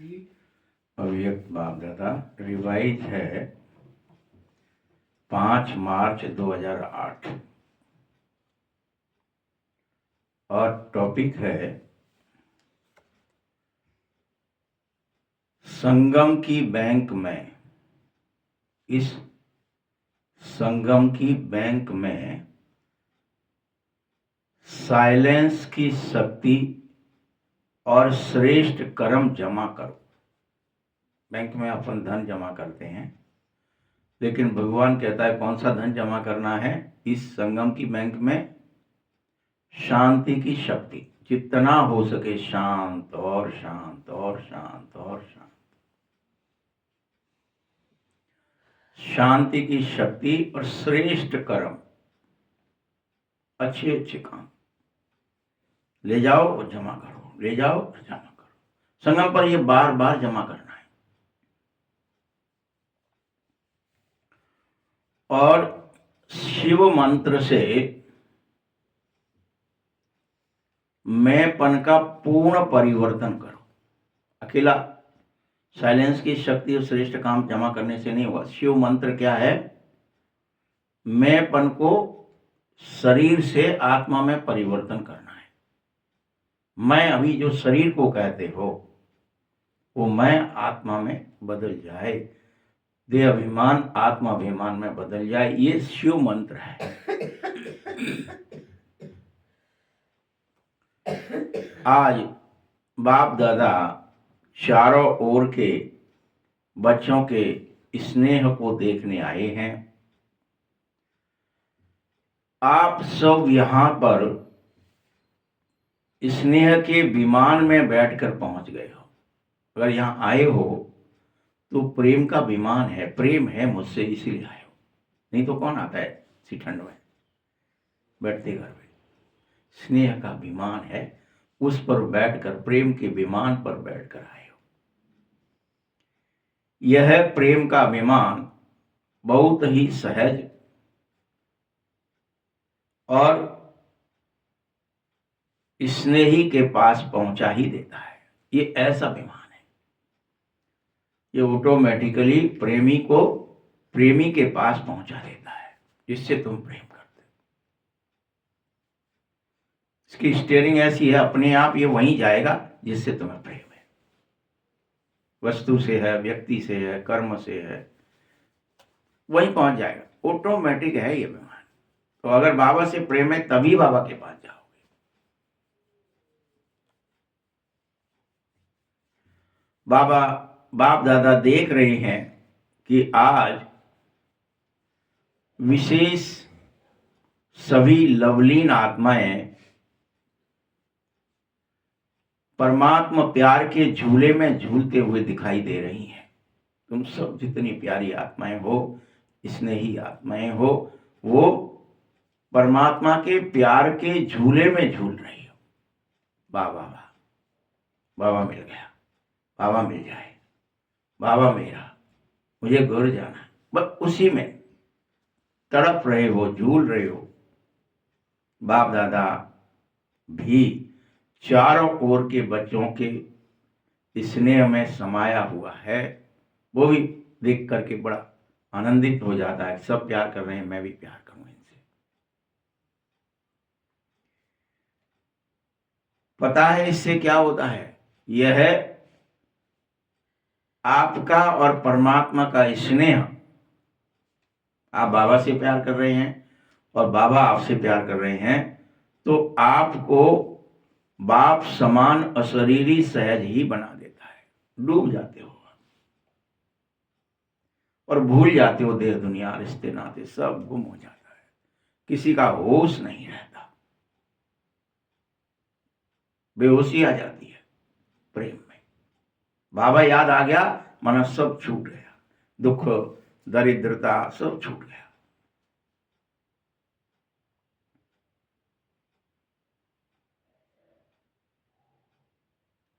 अव्यक्त बाप दादा रिवाइज है 5 मार्च 2008 और टॉपिक है संगम की बैंक में। इस संगम की बैंक में साइलेंस की शक्ति और श्रेष्ठ कर्म जमा करो। बैंक में अपन धन जमा करते हैं, लेकिन भगवान कहता है कौन सा धन जमा करना है? इस संगम की बैंक में शांति की शक्ति, जितना हो सके शांत और शांत और शांत और शांत, शांति की शक्ति और श्रेष्ठ कर्म, अच्छे अच्छे काम ले जाओ और जमा करो, ले जाओ और जमा करो। संगम पर ये बार बार जमा करना है। और शिव मंत्र से मैंपन का पूर्ण परिवर्तन करो। अकेला साइलेंस की शक्ति और श्रेष्ठ काम जमा करने से नहीं हुआ। शिव मंत्र क्या है? मैंपन को शरीर से आत्मा में परिवर्तन करना है। मैं अभी जो शरीर को कहते हो वो मैं आत्मा में बदल जाए, देह अभिमान आत्माभिमान में बदल जाए। ये शिव मंत्र है। आज बाप दादा चारों ओर के बच्चों के स्नेह को देखने आए हैं। आप सब यहाँ पर स्नेह के विमान में बैठकर पहुंच गए हो। अगर यहाँ आए हो तो प्रेम का विमान है, प्रेम है मुझसे इसीलिए आए हो। नहीं तो कौन आता है इसी ठंड में बैठते घर में? स्नेह का विमान है, उस पर बैठकर, प्रेम के विमान पर बैठकर आए हो। यह प्रेम का विमान बहुत ही सहज और स्नेही के पास पहुंचा ही देता है। ये ऐसा विमान है, ये ऑटोमेटिकली प्रेमी को प्रेमी के पास पहुंचा देता है जिससे तुम प्रेम करते हो। इसकी स्टीयरिंग ऐसी है, अपने आप ये वहीं जाएगा जिससे तुम्हें प्रेम है। वस्तु से है, व्यक्ति से है, कर्म से है, वहीं पहुंच जाएगा। ऑटोमेटिक है ये विमान। तो अगर बाबा से प्रेम है तभी बाबा के पास जाओगे। बाबा बाप दादा देख रहे हैं कि आज विशेष सभी लवलीन आत्माएं परमात्मा प्यार के झूले में झूलते हुए दिखाई दे रही हैं। तुम सब जितनी प्यारी आत्माएं हो, स्नेही आत्माएं हो, वो परमात्मा के प्यार के झूले में झूल रही हो। बाबा बाबा मिल गया, बाबा मिल जाए, बाबा मेरा, मुझे घर जाना, बस उसी में तड़प रहे हो, झूल रहे हो। बाप दादा भी चारों ओर के बच्चों के स्नेह में समाया हुआ है। वो भी देख करके बड़ा आनंदित हो जाता है। सब प्यार कर रहे हैं, मैं भी प्यार करूं इनसे। पता है इससे क्या होता है? यह है आपका और परमात्मा का स्नेह। आप बाबा से प्यार कर रहे हैं और बाबा आपसे प्यार कर रहे हैं, तो आपको बाप समान अशरीरी सहज ही बना देता है। डूब जाते हो और भूल जाते हो देह दुनिया, रिश्ते नाते सब गुम हो जाता है। किसी का होश नहीं रहता, बेहोशी आ जाती है प्रेम में। बाबा याद आ गया, मन सब छूट गया, दुख दरिद्रता सब छूट गया।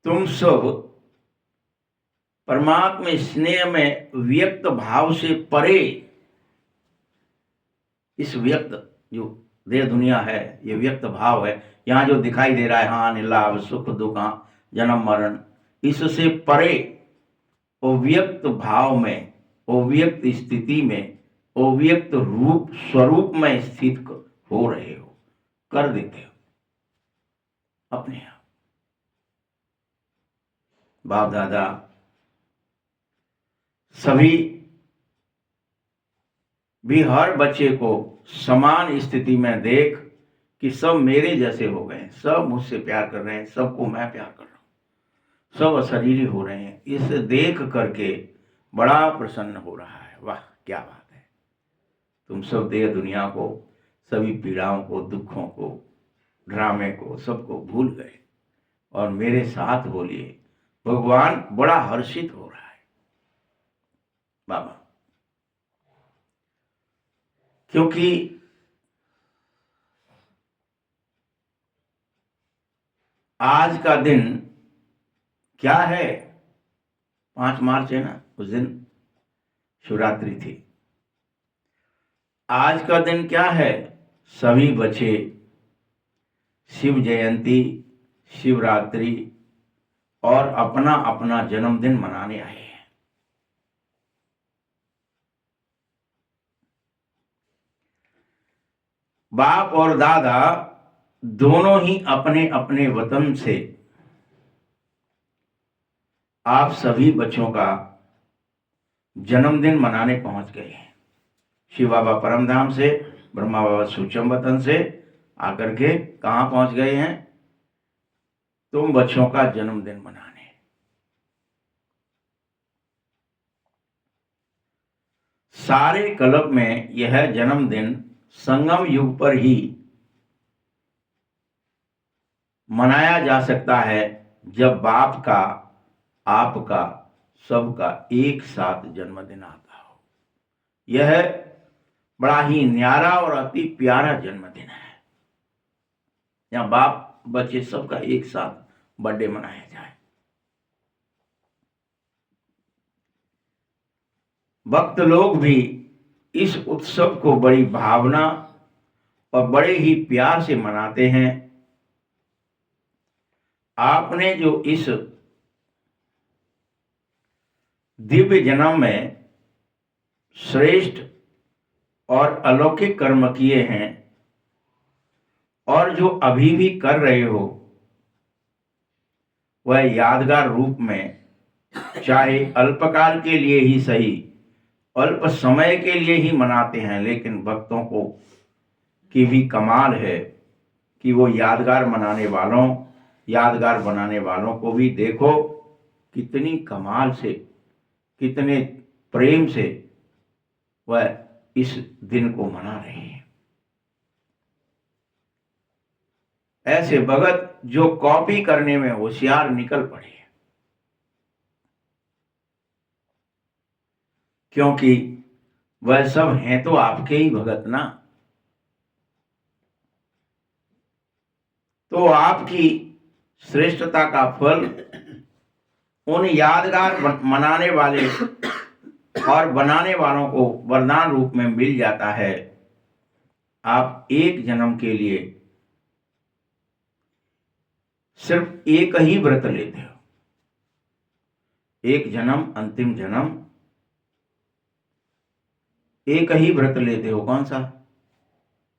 तुम सब परमात्मा स्नेह में व्यक्त भाव से परे, इस व्यक्त जो देह दुनिया है, ये व्यक्त भाव है। यहाँ जो दिखाई दे रहा है हानि लाभ सुख दुख जन्म मरण, इससे परे अव्यक्त भाव में, अव्यक्त स्थिति में, अव्यक्त रूप स्वरूप में स्थित हो रहे हो, कर देते हो अपने आप। बाप दादा सभी भी हर बच्चे को समान स्थिति में देख कि सब मेरे जैसे हो गए, सब मुझसे प्यार कर रहे हैं, सबको मैं प्यार कर रहा हूं, सब अशरीरी हो रहे हैं, इसे देख करके बड़ा प्रसन्न हो रहा है। वाह क्या बात है। तुम सब देह दुनिया को, सभी पीड़ाओं को, दुखों को, ड्रामे को, सबको भूल गए और मेरे साथ बोलिए। भगवान बड़ा हर्षित हो रहा है बाबा, क्योंकि आज का दिन क्या है, 5 मार्च है ना, उस दिन शिवरात्रि थी। आज का दिन क्या है, सभी बच्चे शिव जयंती, शिवरात्रि और अपना अपना जन्मदिन मनाने आए हैं। बाप और दादा दोनों ही अपने अपने वतन से आप सभी बच्चों का जन्मदिन मनाने पहुंच गए हैं। शिव बाबा परमधाम से, ब्रह्मा बाबा सूचम वतन से आकर के कहां पहुंच गए हैं, तुम बच्चों का जन्मदिन मनाने। सारे कल्प में यह जन्मदिन संगम युग पर ही मनाया जा सकता है, जब बाप का, आपका, सबका एक साथ जन्मदिन आता हो। यह बड़ा ही न्यारा और अति प्यारा जन्मदिन है, यहाँ बाप बच्चे सबका एक साथ बर्थडे मनाया जाए। भक्त लोग भी इस उत्सव को बड़ी भावना और बड़े ही प्यार से मनाते हैं। आपने जो इस दिव्य जन्म में श्रेष्ठ और अलौकिक कर्म किए हैं और जो अभी भी कर रहे हो, वह यादगार रूप में, चाहे अल्पकाल के लिए ही सही, अल्प समय के लिए ही मनाते हैं, लेकिन भक्तों को की भी कमाल है कि वो यादगार बनाने वालों को भी देखो कितनी कमाल से, कितने प्रेम से वह इस दिन को मना रहे हैं। ऐसे भगत जो कॉपी करने में होशियार निकल पड़े, क्योंकि वह सब हैं तो आपके ही भगत ना। तो आपकी श्रेष्ठता का फल उन यादगार मनाने वाले और बनाने वालों को वरदान रूप में मिल जाता है। आप एक जन्म के लिए सिर्फ एक ही व्रत लेते हो, एक जन्म, अंतिम जन्म, एक ही व्रत लेते हो। कौन सा?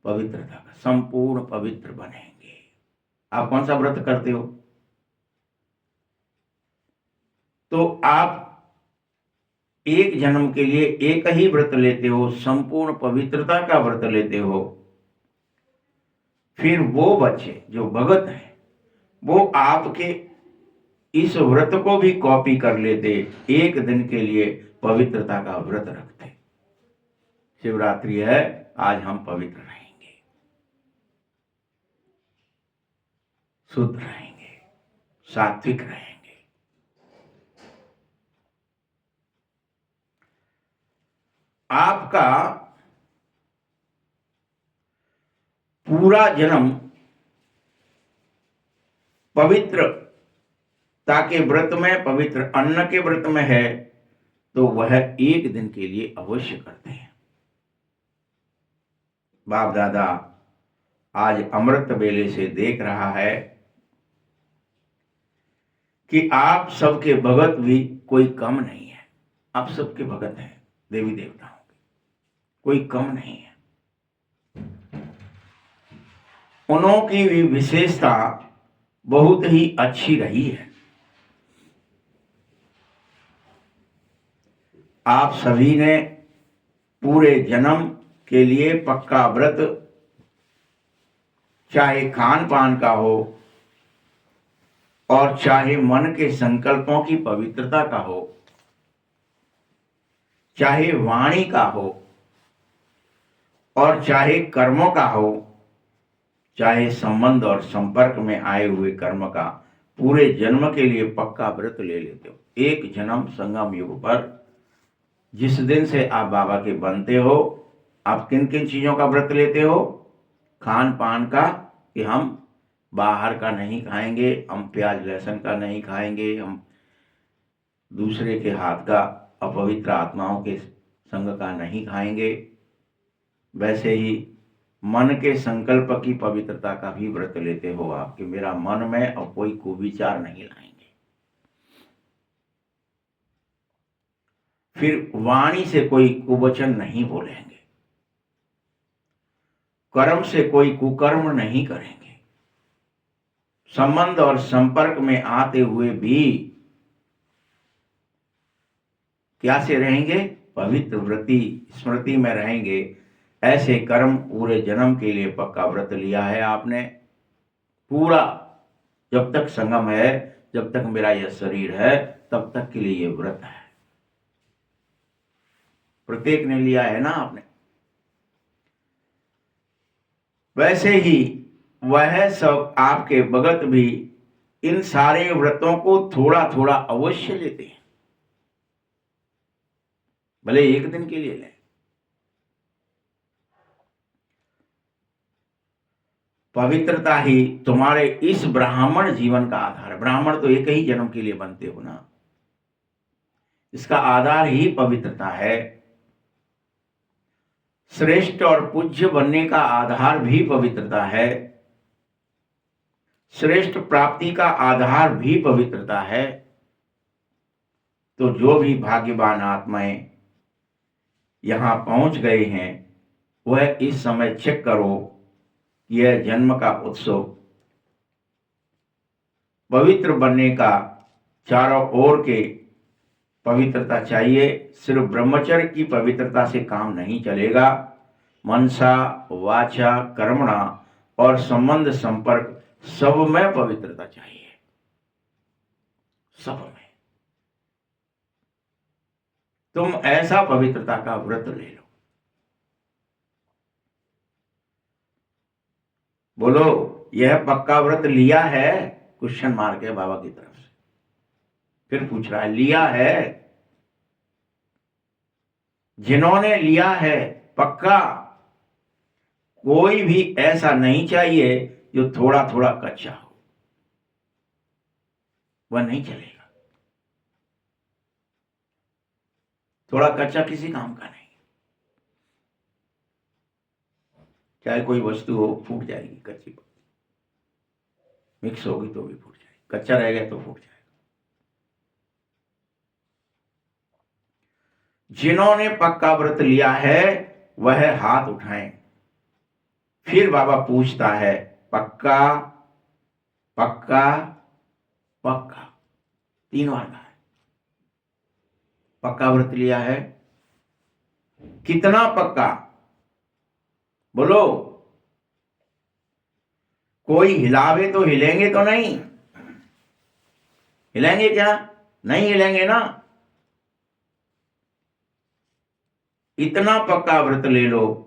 पवित्रता का। संपूर्ण पवित्र बनेंगे। आप कौन सा व्रत करते हो? तो आप एक जन्म के लिए एक ही व्रत लेते हो, संपूर्ण पवित्रता का व्रत लेते हो। फिर वो बच्चे जो भगत हैं, वो आपके इस व्रत को भी कॉपी कर लेते, एक दिन के लिए पवित्रता का व्रत रखते। शिवरात्रि है, आज हम पवित्र रहेंगे, शुद्ध रहेंगे, सात्विक रहेंगे। आपका पूरा जन्म पवित्रता के व्रत में, पवित्र अन्न के व्रत में है, तो वह एक दिन के लिए अवश्य करते हैं। बाप दादा आज अमृत बेले से देख रहा है कि आप सबके भगत भी कोई कम नहीं है। आप सबके भगत हैं देवी देवताओं के, कोई कम नहीं है। उनकी भी विशेषता बहुत ही अच्छी रही है। आप सभी ने पूरे जन्म के लिए पक्का व्रत, चाहे खान पान का हो और चाहे मन के संकल्पों की पवित्रता का हो, चाहे वाणी का हो और चाहे कर्मों का हो, चाहे संबंध और संपर्क में आए हुए कर्म का, पूरे जन्म के लिए पक्का व्रत ले लेते हो। एक जन्म संगम युग पर जिस दिन से आप बाबा के बनते हो, आप किन किन चीजों का व्रत लेते हो? खान पान का, कि हम बाहर का नहीं खाएंगे, हम प्याज लहसुन का नहीं खाएंगे, हम दूसरे के हाथ का, अपवित्र आत्माओं के संग का नहीं खाएंगे। वैसे ही मन के संकल्प की पवित्रता का भी व्रत लेते हो आप, कि मेरा मन में अब कोई कुविचार नहीं लाएंगे। फिर वाणी से कोई कुवचन नहीं बोलेंगे, कर्म से कोई कुकर्म नहीं करेंगे, संबंध और संपर्क में आते हुए भी क्या से रहेंगे? पवित्र व्रति स्मृति में रहेंगे। ऐसे कर्म पूरे जन्म के लिए पक्का व्रत लिया है आपने। पूरा जब तक संगम है, जब तक मेरा यह शरीर है, तब तक के लिए ये व्रत है। प्रत्येक ने लिया है ना आपने। वैसे ही वह सब आपके भगत भी इन सारे व्रतों को थोड़ा थोड़ा अवश्य लेते हैं, भले एक दिन के लिए लें। पवित्रता ही तुम्हारे इस ब्राह्मण जीवन का आधार है। ब्राह्मण तो एक ही जन्म के लिए बनते हो ना, इसका आधार ही पवित्रता है। श्रेष्ठ और पूज्य बनने का आधार भी पवित्रता है। श्रेष्ठ प्राप्ति का आधार भी पवित्रता है। तो जो भी भाग्यवान आत्माएं यहां पहुंच गए हैं, वह इस समय चेक करो, यह जन्म का उत्सव पवित्र बनने का चारों ओर के पवित्रता चाहिए। सिर्फ ब्रह्मचर्य की पवित्रता से काम नहीं चलेगा। मनसा वाचा कर्मणा और संबंध संपर्क सब में पवित्रता चाहिए, सब में। तुम ऐसा पवित्रता का व्रत ले लो। बोलो, यह पक्का व्रत लिया है? क्वेश्चन मार्क है बाबा की तरफ से। फिर पूछ रहा है, लिया है? जिन्होंने लिया है पक्का, कोई भी ऐसा नहीं चाहिए जो थोड़ा थोड़ा कच्चा हो, वह नहीं चलेगा। थोड़ा कच्चा किसी काम का नहीं। चाहे कोई वस्तु हो, फूट जाएगी, कच्ची मिक्स होगी तो भी फूट जाएगी, कच्चा रह गया तो फूट जाएगा। जिन्होंने पक्का व्रत लिया है वह हाथ उठाएं। फिर बाबा पूछता है, पक्का पक्का पक्का, 3 बार कहा है। पक्का व्रत लिया है? कितना पक्का? बोलो। कोई हिलावे तो हिलेंगे तो नहीं? हिलेंगे क्या? नहीं हिलेंगे ना। इतना पक्का व्रत ले लो,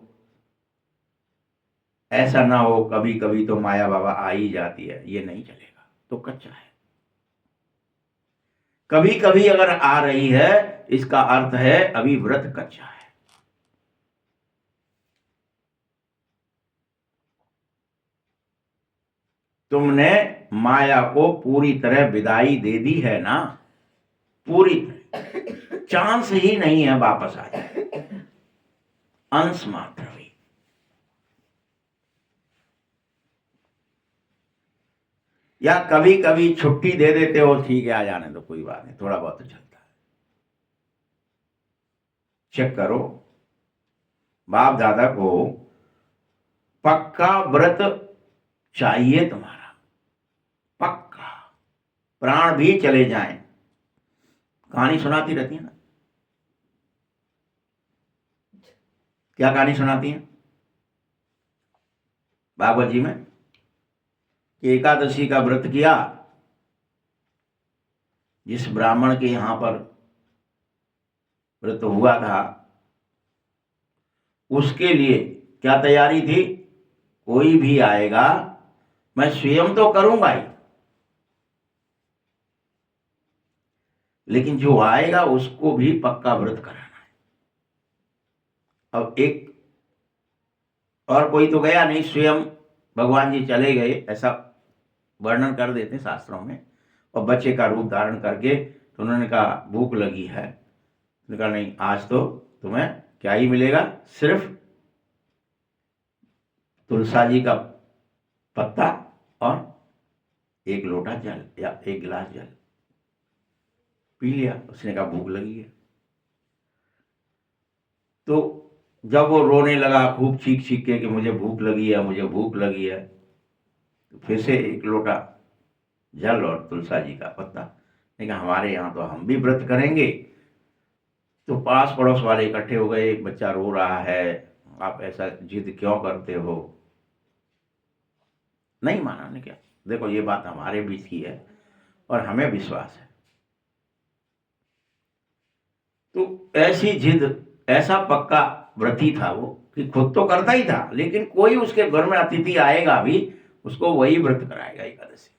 ऐसा ना हो कभी कभी तो माया बाबा आ ही जाती है, ये नहीं चलेगा, तो कच्चा है। कभी कभी अगर आ रही है, इसका अर्थ है अभी व्रत कच्चा है। तुमने माया को पूरी तरह विदाई दे दी है ना, पूरी तरह। चांस ही नहीं है वापस आ जाए, अंश मात्र भी। या कभी कभी छुट्टी दे देते हो, ठीक है आ जाने तो कोई बात नहीं, थोड़ा बहुत तो चलता है। चेक करो, बाप दादा को पक्का व्रत चाहिए तुम्हारा, पक्का, प्राण भी चले जाएं। कहानी सुनाती रहती है ना, क्या कहानी सुनाती है भागवत जी में कि एकादशी का व्रत किया, जिस ब्राह्मण के यहां पर व्रत हुआ था उसके लिए क्या तैयारी थी, कोई भी आएगा मैं स्वयं तो करूंगा ही, लेकिन जो आएगा उसको भी पक्का व्रत कराना है। अब एक और कोई तो गया नहीं, स्वयं भगवान जी चले गए, ऐसा वर्णन कर देते शास्त्रों में, और बच्चे का रूप धारण करके, तो उन्होंने कहा भूख लगी है, उन्होंने कहा नहीं आज तो तुम्हें क्या ही मिलेगा, सिर्फ तुलसा जी का पत्ता और एक लोटा जल या एक गिलास जल पी लिया। उसने कहा भूख लगी है। तो जब वो रोने लगा खूब चीख चीख के कि मुझे भूख लगी है, मुझे भूख लगी है, तो फिर से एक लोटा जल और तुलसा जी का पत्ता, नहीं कहा हमारे यहाँ तो हम भी व्रत करेंगे। तो पास पड़ोस वाले इकट्ठे हो गए, बच्चा रो रहा है, आप ऐसा जिद क्यों करते हो। नहीं माना ने, क्या देखो ये बात हमारे बीच की है और हमें विश्वास है। तो ऐसी जिद, ऐसा पक्का व्रती था वो कि खुद तो करता ही था, लेकिन कोई उसके घर में अतिथि आएगा भी उसको वही व्रत कराएगा एकादशी।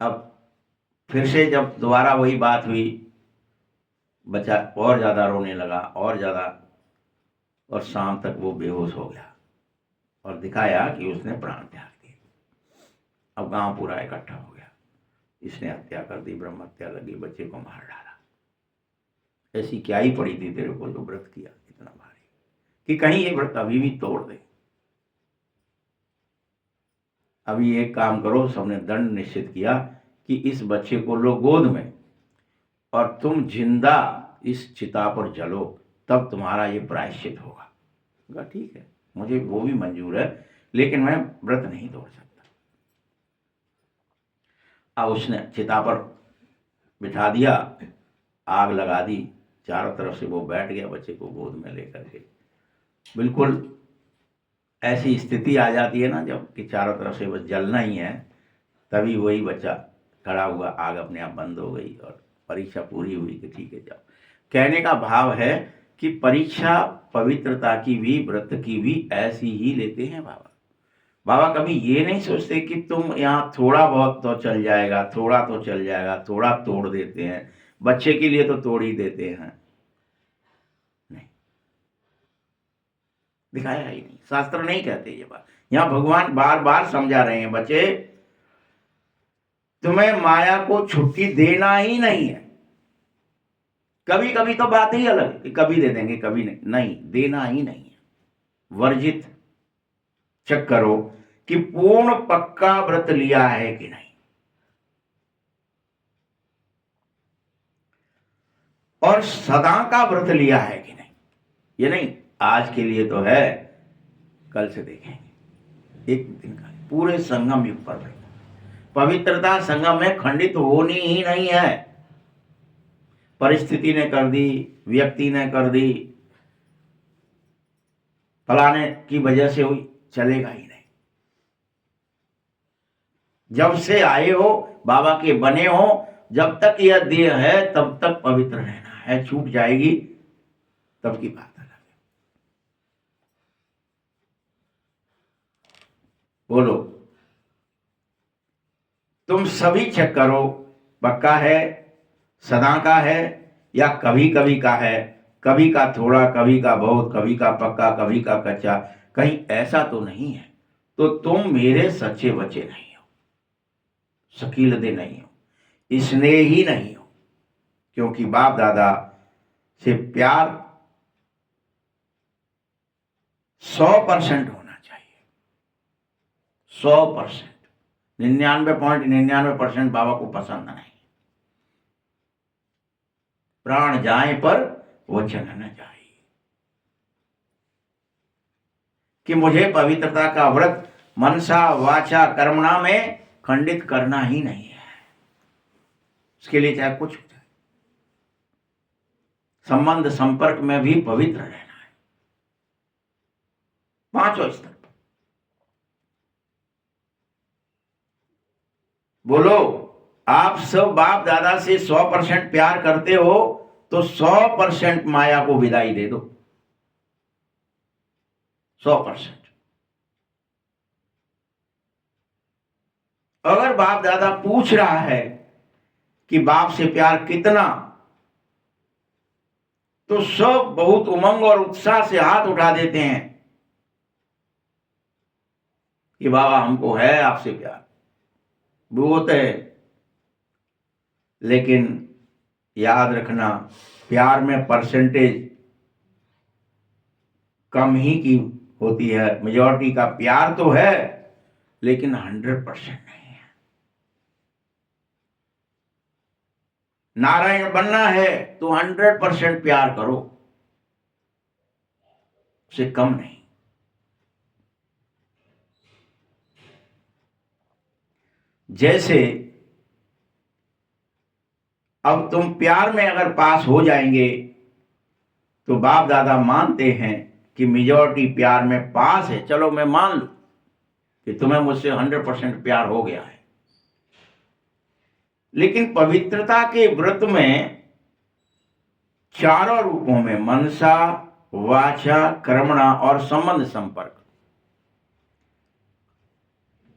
अब फिर से जब दोबारा वही बात हुई, बच्चा और ज्यादा रोने लगा और ज्यादा, और शाम तक वो बेहोश हो गया और दिखाया कि उसने प्राण त्याग दिए। अब गांव पूरा इकट्ठा हो गया, इसने हत्या कर दी, ब्रह्म हत्या लगी, बच्चे को मार डाला। ऐसी क्या ही पड़ी थी तेरे को जो व्रत किया इतना भारी, कि कहीं ये व्रत अभी भी तोड़ दे। अभी एक काम करो, सबने दंड निश्चित किया कि इस बच्चे को लो गोद में और तुम जिंदा इस चिता पर जलो, तब तुम्हारा ये प्रायश्चित होगा। ठीक है, मुझे वो भी मंजूर है, लेकिन मैं व्रत नहीं तोड़ सकता। अब उसने चिता पर बिठा दिया, आग लगा दी, चारों तरफ से वो बैठ गया बच्चे को गोद में लेकर के। बिल्कुल ऐसी स्थिति आ जाती है ना जब कि चारों तरफ से बस जलना ही है, तभी वही बच्चा खड़ा हुआ, आग अपने आप बंद हो गई और परीक्षा पूरी हुई कि ठीक है जाओ। कहने का भाव है कि परीक्षा पवित्रता की भी, व्रत की भी ऐसी ही लेते हैं बाबा। बाबा कभी ये नहीं सोचते कि तुम यहाँ थोड़ा बहुत तो चल जाएगा, थोड़ा तो चल जाएगा, थोड़ा तोड़ देते हैं, बच्चे के लिए तो तोड़ ही देते हैं। नहीं, दिखाया ही नहीं, शास्त्र नहीं कहते ये बात। यहाँ भगवान बार बार समझा रहे हैं, बच्चे तुम्हें माया को छुट्टी देना ही नहीं है। कभी कभी तो बात ही अलग है कि कभी दे देंगे कभी नहीं, नहीं देना ही नहीं है, वर्जित। चेक करो कि पूर्ण पक्का व्रत लिया है कि नहीं, और सदा का व्रत लिया है कि नहीं। ये नहीं आज के लिए तो है, कल से देखेंगे, एक दिन का पूरे संगम युग पर व्रत। पवित्रता संगम में खंडित होनी ही नहीं है। परिस्थिति ने कर दी, व्यक्ति ने कर दी, फलाने की वजह से हुई, चलेगा ही नहीं। जब से आए हो बाबा के बने हो, जब तक यह देह है तब तक पवित्र रहना है, छूट जाएगी तब की बात अलग है। बोलो, तुम सभी चेक करो, पक्का है, सदा का है, या कभी कभी का है, कभी का थोड़ा, कभी का बहुत, कभी का पक्का, कभी का कच्चा, कहीं ऐसा तो नहीं है। तो तुम मेरे सच्चे बच्चे नहीं हो, शकीलदे नहीं हो, स्नेह ही नहीं हो, क्योंकि बाप दादा से प्यार 100% होना चाहिए, 100%, 99.99% बाबा को पसंद नहीं। प्राण जाए पर वचन न जाए, कि मुझे पवित्रता का व्रत मनसा वाचा कर्मणा में खंडित करना ही नहीं है। इसके लिए चाहे कुछ हो जाए, संबंध संपर्क में भी पवित्र रहना है, पांचों स्तर पर। बोलो, आप सब बाप दादा से 100% प्यार करते हो तो 100% माया को विदाई दे दो, 100%। अगर बाप दादा पूछ रहा है कि बाप से प्यार कितना, तो सब बहुत उमंग और उत्साह से हाथ उठा देते हैं कि बाबा हमको है आपसे प्यार, बहुत है। लेकिन याद रखना, प्यार में परसेंटेज कम ही की होती है। मेजॉरिटी का प्यार तो है, लेकिन 100% नहीं है। नारायण बनना है तो 100% प्यार करो, उससे कम नहीं। जैसे अब तुम प्यार में अगर पास हो जाएंगे तो बाप दादा मानते हैं कि मेजॉरिटी प्यार में पास है, चलो मैं मान लूं कि तुम्हें मुझसे 100% प्यार हो गया है। लेकिन पवित्रता के व्रत में चारों रूपों में मनसा वाचा कर्मणा और संबंध संपर्क,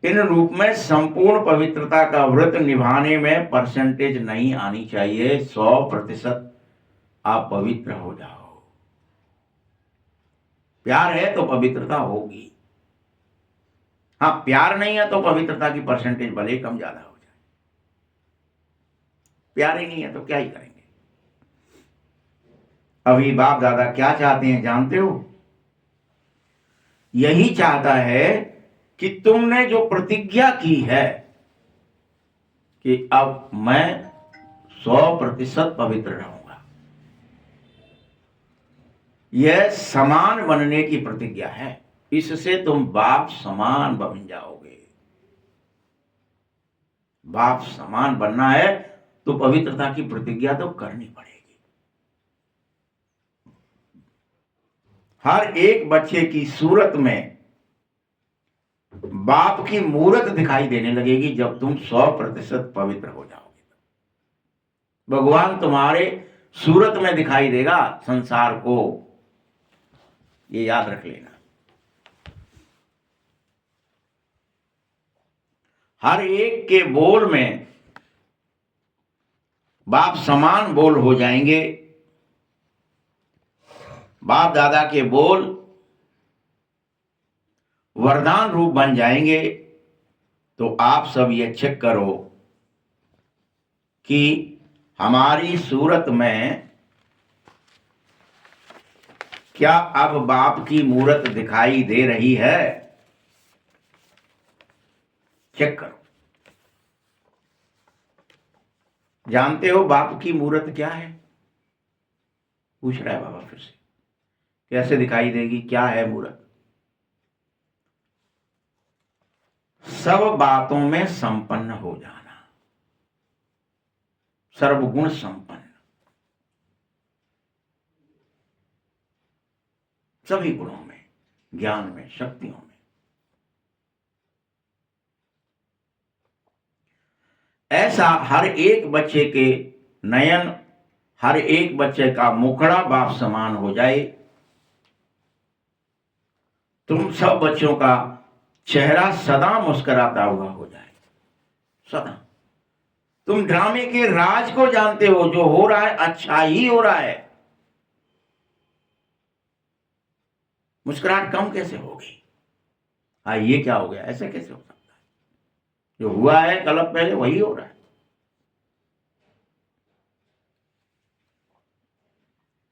इन रूप में संपूर्ण पवित्रता का व्रत निभाने में परसेंटेज नहीं आनी चाहिए। 100% आप पवित्र हो जाओ। प्यार है तो पवित्रता होगी। हाँ, प्यार नहीं है तो पवित्रता की परसेंटेज भले ही कम ज्यादा हो जाए। प्यार ही नहीं है तो क्या ही करेंगे। अभी बाप दादा क्या चाहते हैं जानते हो? यही चाहता है कि तुमने जो प्रतिज्ञा की है कि अब मैं 100% पवित्र रहूंगा, यह समान बनने की प्रतिज्ञा है। इससे तुम बाप समान बन जाओगे। बाप समान बनना है तो पवित्रता की प्रतिज्ञा तो करनी पड़ेगी। हर एक बच्चे की सूरत में बाप की मूरत दिखाई देने लगेगी जब तुम 100% पवित्र हो जाओगे। भगवान तुम्हारे सूरत में दिखाई देगा संसार को, ये याद रख लेना। हर एक के बोल में बाप समान बोल हो जाएंगे। बाप दादा के बोल वरदान रूप बन जाएंगे। तो आप सब ये चेक करो कि हमारी सूरत में क्या अब बाप की मूरत दिखाई दे रही है? चेक करो। जानते हो बाप की मूरत क्या है? पूछ रहा है बाबा फिर से, कैसे दिखाई देगी, क्या है मूरत? सब बातों में संपन्न हो जाना, सर्वगुण संपन्न, सभी गुणों में, ज्ञान में, शक्तियों में। ऐसा हर एक बच्चे के नयन, हर एक बच्चे का मुखड़ा बाप समान हो जाए। तुम सब बच्चों का चेहरा सदा मुस्कुराता हुआ हो जाए, सदा। तुम ड्रामे के राज को जानते हो, जो हो रहा है अच्छा ही हो रहा है। मुस्कुराहट कम कैसे होगी? हाँ, ये क्या हो गया, ऐसे कैसे हो सकता है? जो हुआ है कल पहले वही हो रहा है।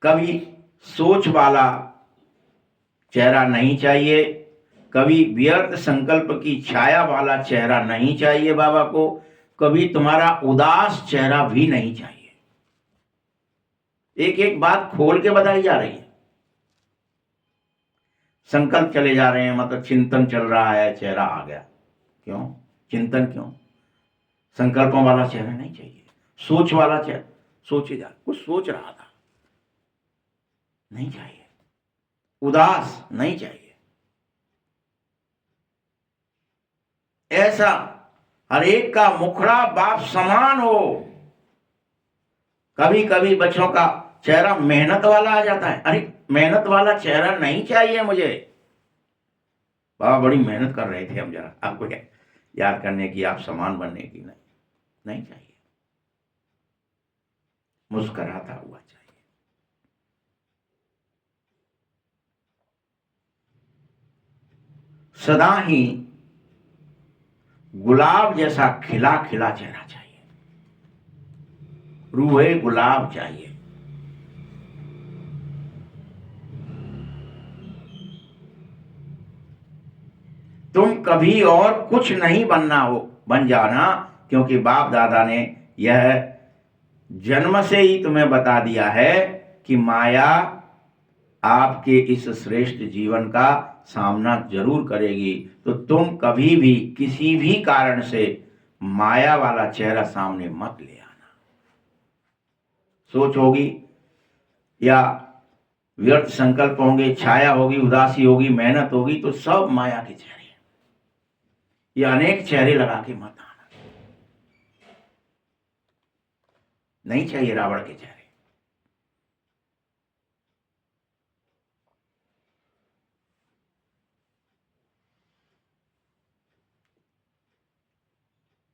कभी सोच वाला चेहरा नहीं चाहिए, कभी व्यर्थ संकल्प की छाया वाला चेहरा नहीं चाहिए बाबा को, कभी तुम्हारा उदास चेहरा भी नहीं चाहिए। एक एक बात खोल के बताई जा रही है। संकल्प चले जा रहे हैं, मतलब चिंतन चल रहा है, चेहरा आ गया। क्यों चिंतन? क्यों? संकल्पों वाला चेहरा नहीं चाहिए, सोच वाला चेहरा, सोचे जा, कुछ सोच रहा था, नहीं चाहिए। उदास नहीं चाहिए। ऐसा हर एक का मुखड़ा बाप समान हो। कभी कभी बच्चों का चेहरा मेहनत वाला आ जाता है, अरे मेहनत वाला चेहरा नहीं चाहिए मुझे। बाबा बड़ी मेहनत कर रहे थे हम, जरा आपको याद करने की, आप समान बनने की। नहीं, नहीं चाहिए। मुस्कुराता हुआ चाहिए। सदा ही गुलाब जैसा खिला खिला चेहरा चाहिए, रूहे गुलाब चाहिए। तुम कभी और कुछ नहीं बनना हो, बन जाना, क्योंकि बाप दादा ने यह जन्म से ही तुम्हें बता दिया है कि माया आपके इस श्रेष्ठ जीवन का सामना जरूर करेगी। तो तुम कभी भी किसी भी कारण से माया वाला चेहरा सामने मत ले आना। सोच होगी या व्यर्थ संकल्प होंगे, छाया होगी, उदासी होगी, मेहनत होगी, तो सब माया के चेहरे। ये अनेक चेहरे लगा के मत आना, नहीं चाहिए रावण के चेहरे।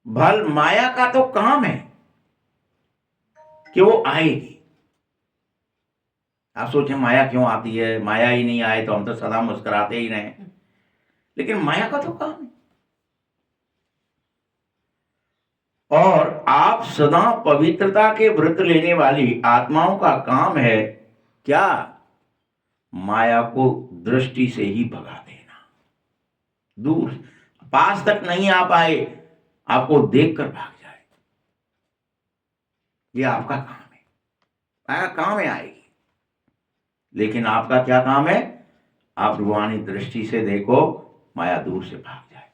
भल माया का तो काम है कि वो आएगी। आप सोचें माया क्यों आती है, माया ही नहीं आए तो हम तो सदा मुस्कुराते ही रहे। लेकिन माया का तो काम है। और आप सदा पवित्रता के व्रत लेने वाली आत्माओं का काम है क्या? माया को दृष्टि से ही भगा देना। दूर, पास तक नहीं आ पाए, आपको देखकर भाग जाए, ये आपका काम है। माया काम है, आएगी। लेकिन आपका क्या काम है? आप रूहानी दृष्टि से देखो, माया दूर से भाग जाए।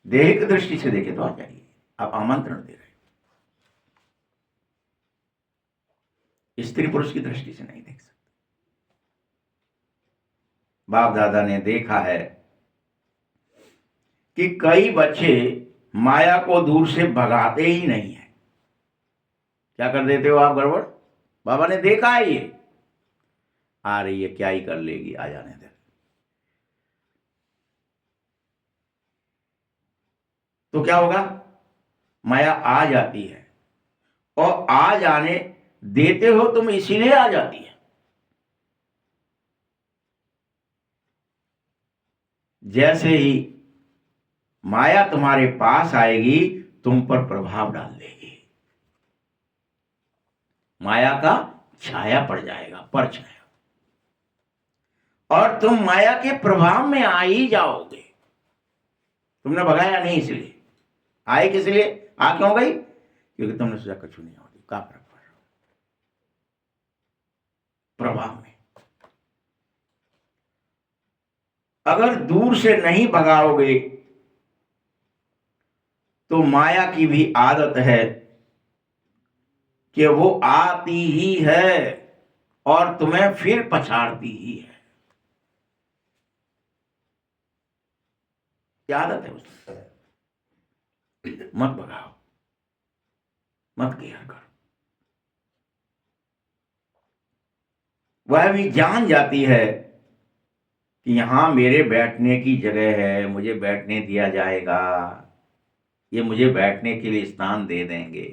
देहिक दृष्टि से देखे तो आ जाइए, आप आमंत्रण दे रहे हो। स्त्री पुरुष की दृष्टि से नहीं देख सकते। बाप दादा ने देखा है कि कई बच्चे माया को दूर से भगाते ही नहीं है। क्या कर देते हो आप गड़बड़? बाबा ने देखा है, ये आ रही है, क्या ही कर लेगी, आ जाने दे। तो क्या होगा? माया आ जाती है, और आ जाने देते हो तुम, इसीलिए आ जाती है। जैसे ही माया तुम्हारे पास आएगी, तुम पर प्रभाव डाल देगी। माया का छाया पड़ जाएगा, परछाया, और तुम माया के प्रभाव में आ ही जाओगे। तुमने भगाया नहीं, इसलिए आए। किस लिए आ क्यों गई? क्योंकि तुमने सोचा कुछ नहीं होगी, का फर्क पड़ रहा, प्रभाव में। अगर दूर से नहीं भगाओगे तो माया की भी आदत है कि वो आती ही है और तुम्हें फिर पछाड़ती ही है। क्या आदत है उसकी? मत भगाओ, मत केयर करो। वह भी जान जाती है कि यहां मेरे बैठने की जगह है, मुझे बैठने दिया जाएगा, ये मुझे बैठने के लिए स्थान दे देंगे।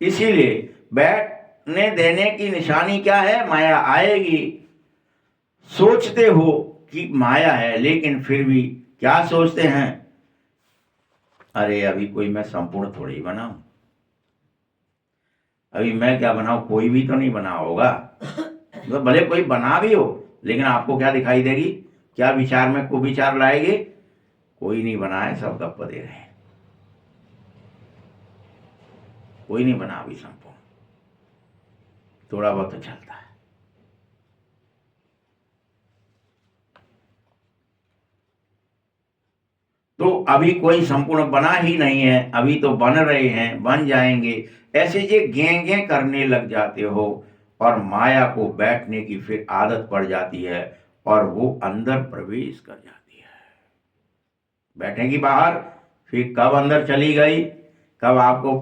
इसीलिए बैठने देने की निशानी क्या है? माया आएगी। सोचते हो कि माया है, लेकिन फिर भी क्या सोचते हैं? अरे अभी कोई मैं संपूर्ण थोड़ी बनाऊं, अभी मैं क्या बनाऊं, कोई भी तो नहीं बना होगा। तो भले कोई बना भी हो, लेकिन आपको क्या दिखाई देगी, क्या विचार में को विचार लाएगी, कोई नहीं बना है, सब गप्प दे रहे हैं, कोई नहीं बना अभी संपूर्ण, थोड़ा बहुत तो चलता है। तो अभी कोई संपूर्ण बना ही नहीं है, अभी तो बन रहे हैं, बन जाएंगे। ऐसे जे गें करने लग जाते हो और माया को बैठने की फिर आदत पड़ जाती है और वो अंदर प्रवेश कर जाती है। बैठेगी बाहर, फिर कब अंदर चली गई, कब आपको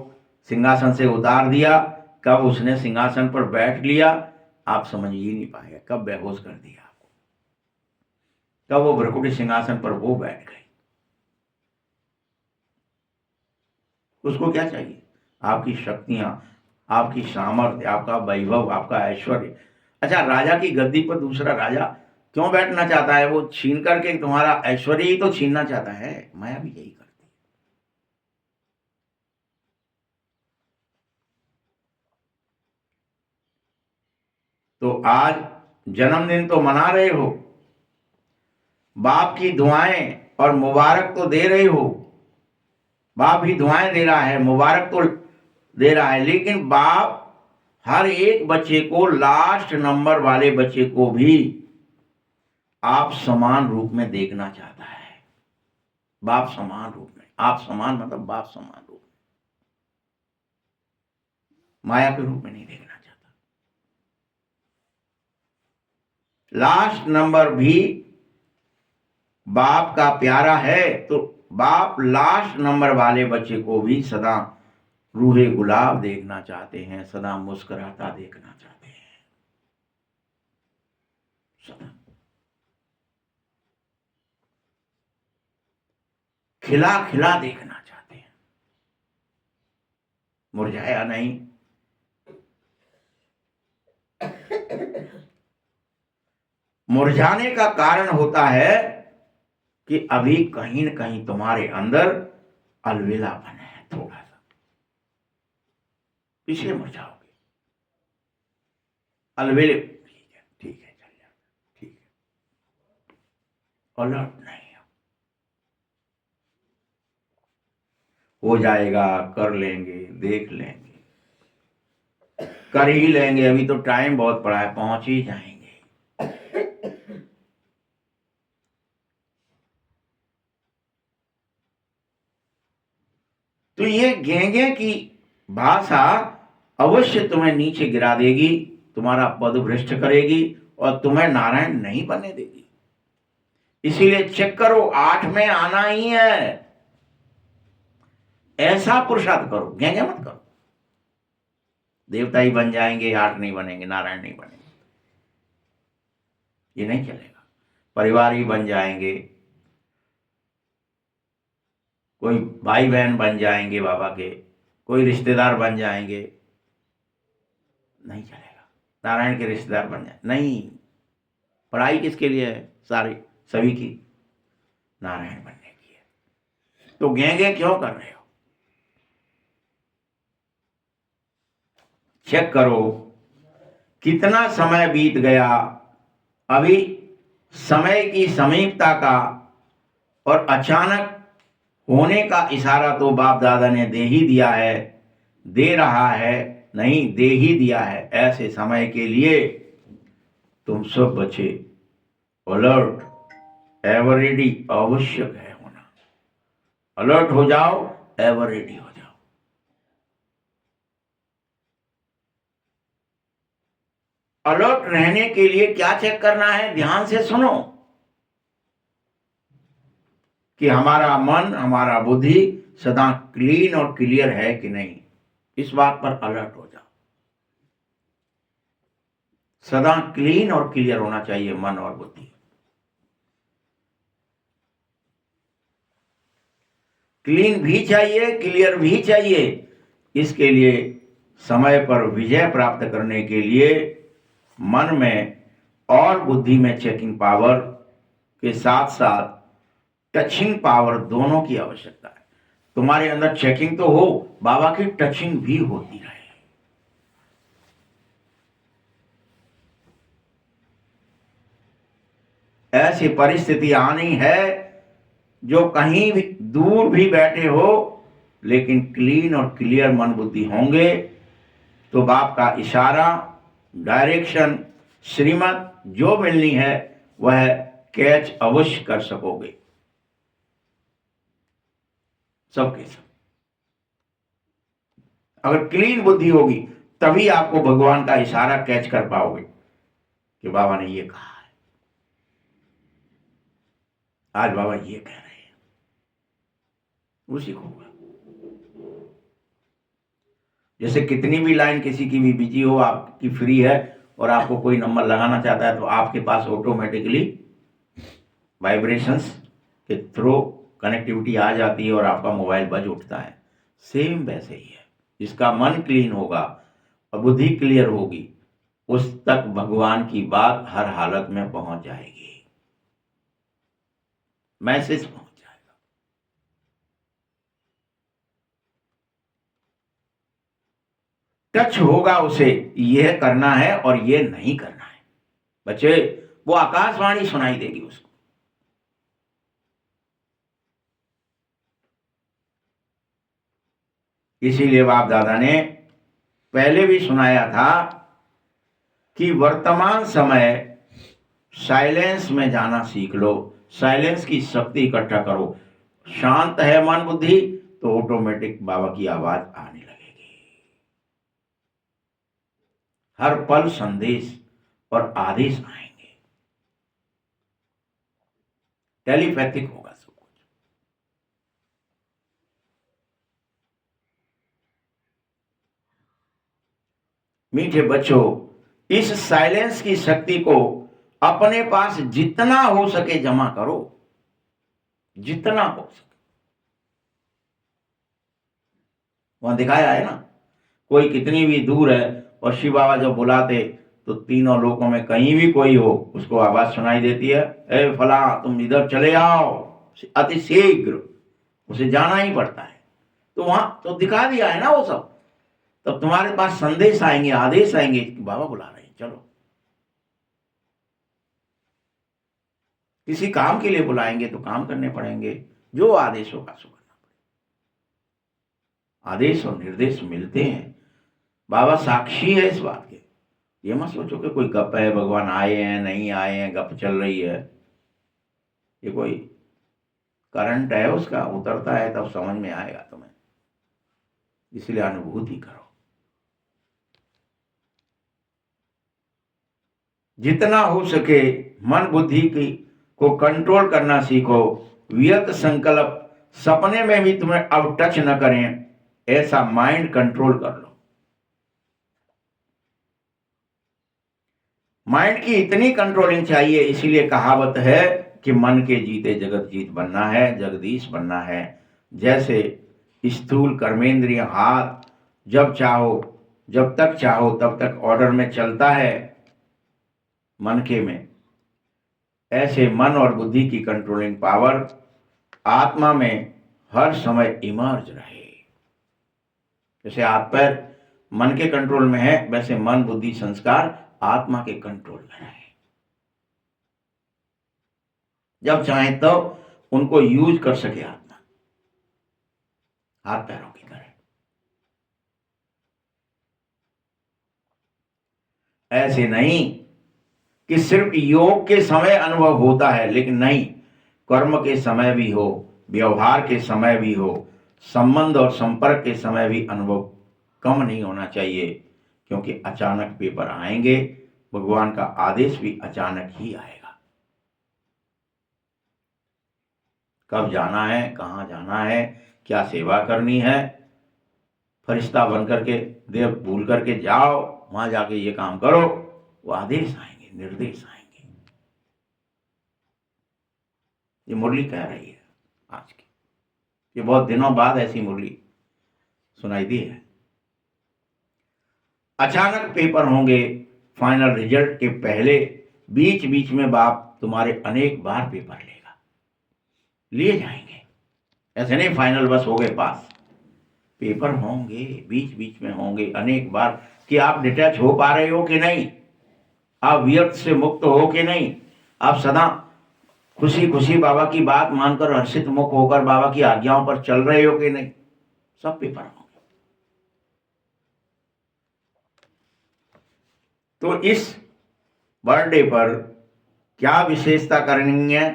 सिंहासन से उतार दिया, कब उसने सिंहासन पर बैठ लिया, आप समझ ही नहीं पाएगा। कब बेहोश कर दिया आपको, कब वो भ्रकुटी सिंहासन पर वो बैठ गई। उसको क्या चाहिए, आपकी शक्तियां, आपकी सामर्थ्य, आपका वैभव, आपका ऐश्वर्य। अच्छा, राजा की गद्दी पर दूसरा राजा क्यों बैठना चाहता है, वो छीन करके तुम्हारा ऐश्वर्य ही तो छीनना चाहता है। माया भी यही करती है। तो आज जन्मदिन तो मना रहे हो, बाप की दुआएं और मुबारक तो दे रहे हो, बाप भी दुआएं दे रहा है, मुबारक तो दे रहा है, लेकिन बाप हर एक बच्चे को, लास्ट नंबर वाले बच्चे को भी आप समान रूप में देखना चाहता है। बाप समान रूप में, आप समान मतलब बाप समान रूप में, माया के रूप में नहीं देखना चाहता। लास्ट नंबर भी बाप का प्यारा है, तो बाप लास्ट नंबर वाले बच्चे को भी सदा रूहे गुलाब देखना चाहते हैं, सदा मुस्कुराता देखना चाहते हैं, सदा खिला खिला देखना चाहते हैं, मुरझाया नहीं। मुरझाने का कारण होता है कि अभी कहीं न कहीं तुम्हारे अंदर अलवेलापन है, थोड़ा सा, इसलिए मुरझाओगे। अलवेले, ठीक है चल जाए, ठीक है, अलर्ट नहीं हो जाएगा, कर लेंगे, देख लेंगे, कर ही लेंगे, अभी तो टाइम बहुत पड़ा है, पहुंच ही जाएंगे। तो ये गेंगे की भाषा अवश्य तुम्हें नीचे गिरा देगी, तुम्हारा पद भ्रष्ट करेगी और तुम्हें नारायण नहीं बनने देगी। इसीलिए चेक करो, 8 में आना ही है, ऐसा पुरुषार्थ करो, गेंगे मत करो। देवता ही बन जाएंगे, 8 नहीं बनेंगे, नारायण नहीं बनेंगे, ये नहीं चलेगा। परिवार ही बन जाएंगे, कोई भाई बहन बन जाएंगे बाबा के, कोई रिश्तेदार बन जाएंगे, नहीं चलेगा। नारायण के रिश्तेदार बन जाए नहीं। पढ़ाई किसके लिए है, सारी सभी की नारायण बनने की है। तो गेंगे क्यों कर रहे हो, चेक करो कितना समय बीत गया। अभी समय की समीपता का और अचानक होने का इशारा तो बाप दादा ने दे ही दिया है, दे रहा है, नहीं दे ही दिया है। ऐसे समय के लिए तुम सब बच्चे अलर्ट, एवर रेडी आवश्यक है होना। अलर्ट हो जाओ, एवर रेडी हो जाओ। अलर्ट रहने के लिए क्या चेक करना है, ध्यान से सुनो कि हमारा मन, हमारा बुद्धि सदा क्लीन और क्लियर है कि नहीं, इस बात पर अलर्ट हो जाओ। सदा क्लीन और क्लियर होना चाहिए मन और बुद्धि। क्लीन भी चाहिए, क्लियर भी चाहिए। इसके लिए समय पर विजय प्राप्त करने के लिए मन में और बुद्धि में चेकिंग पावर के साथ साथ टचिंग पावर दोनों की आवश्यकता है। तुम्हारे अंदर चेकिंग तो हो, बाबा की टचिंग भी होती रहे। ऐसी परिस्थिति आनी है जो कहीं भी दूर भी बैठे हो, लेकिन क्लीन और क्लियर मन बुद्धि होंगे तो बाप का इशारा, डायरेक्शन, श्रीमत जो मिलनी है वह कैच अवश्य कर सकोगे, सबके सब। अगर क्लीन बुद्धि होगी तभी आपको भगवान का इशारा कैच कर पाओगे कि बाबा ने ये कहा है, आज बाबा ये कह रहे हैं, उसी को होगा। जैसे कितनी भी लाइन किसी की भी बिजी हो, आपकी फ्री है और आपको कोई नंबर लगाना चाहता है तो आपके पास ऑटोमेटिकली वाइब्रेशंस के थ्रू कनेक्टिविटी आ जाती है और आपका मोबाइल बज उठता है। सेम वैसे ही है, जिसका मन क्लीन होगा और बुद्धि क्लियर होगी उस तक भगवान की बात हर हालत में पहुंच जाएगी, मैसेज पहुंच जाएगा। टच होगा उसे, यह करना है और यह नहीं करना है। बच्चे, वो आकाशवाणी सुनाई देगी उसको। इसीलिए बाप दादा ने पहले भी सुनाया था कि वर्तमान समय साइलेंस में जाना सीख लो, साइलेंस की शक्ति इकट्ठा करो। शांत है मन बुद्धि तो ऑटोमेटिक बाबा की आवाज आने लगेगी। हर पल संदेश और आदेश आएंगे, टेलीपैथिक होगा सब कुछ। मीठे बच्चों, इस साइलेंस की शक्ति को अपने पास जितना हो सके जमा करो, जितना हो सके। वहां दिखाया है ना, कोई कितनी भी दूर है और शिव बाबा जब बुलाते तो तीनों लोकों में कहीं भी कोई हो उसको आवाज सुनाई देती है, ए फला तुम इधर चले आओ, अति शीघ्र उसे जाना ही पड़ता है। तो वहां तो दिखा दिया है ना वो सब। तब तुम्हारे पास संदेश आएंगे, आदेश आएंगे कि बाबा बुला रहे हैं, चलो। किसी काम के लिए बुलाएंगे तो काम करने पड़ेंगे, जो आदेश होगा सो करना पड़ेगा। आदेश और निर्देश मिलते हैं, बाबा साक्षी है इस बात के। ये मत सोचो कि कोई गप है, भगवान आए हैं नहीं आए हैं, गप चल रही है। ये कोई करंट है, उसका उतरता है तब समझ में आएगा तुम्हें। इसलिए अनुभूति करो, जितना हो सके मन बुद्धि की को कंट्रोल करना सीखो। व्यर्थ संकल्प सपने में भी तुम्हें अब टच न करें, ऐसा माइंड कंट्रोल कर लो। माइंड की इतनी कंट्रोलिंग चाहिए, इसीलिए कहावत है कि मन के जीते जगत जीत बनना है, जगदीश बनना है। जैसे स्थूल कर्मेंद्रिय हाथ जब चाहो, जब तक चाहो तब तक ऑर्डर में चलता है मन के में, ऐसे मन और बुद्धि की कंट्रोलिंग पावर आत्मा में हर समय इमर्ज रहे। जैसे हाथ पैर मन के कंट्रोल में है, वैसे मन बुद्धि संस्कार आत्मा के कंट्रोल में रहे। जब चाहे तो उनको यूज कर सके आत्मा, हाथ पैरों की तरह। ऐसे नहीं कि सिर्फ योग के समय अनुभव होता है, लेकिन नहीं, कर्म के समय भी हो, व्यवहार के समय भी हो, संबंध और संपर्क के समय भी अनुभव कम नहीं होना चाहिए। क्योंकि अचानक पेपर आएंगे, भगवान का आदेश भी अचानक ही आएगा। कब जाना है, कहाँ जाना है, क्या सेवा करनी है, फरिश्ता बन करके देव भूल करके जाओ, वहां जाके ये काम करो, वो आदेश आएंगे, निर्देश आएंगे। ये मुरली कह रही है आज की, ये बहुत दिनों बाद ऐसी मुरली सुनाई दी है। अचानक पेपर होंगे, फाइनल रिजल्ट के पहले बीच बीच में बाप तुम्हारे अनेक बार पेपर लेगा, लिए जाएंगे। ऐसे नहीं फाइनल बस हो गए पास, पेपर होंगे, बीच बीच में होंगे अनेक बार कि आप डिटैच हो पा रहे हो कि नहीं, आप व्यर्थ से मुक्त हो कि नहीं, आप सदा खुशी खुशी बाबा की बात मानकर हर्षित मुख होकर बाबा की आज्ञाओं पर चल रहे हो कि नहीं, सब पेपर होंगे। तो इस बर्थडे पर क्या विशेषता करनी है?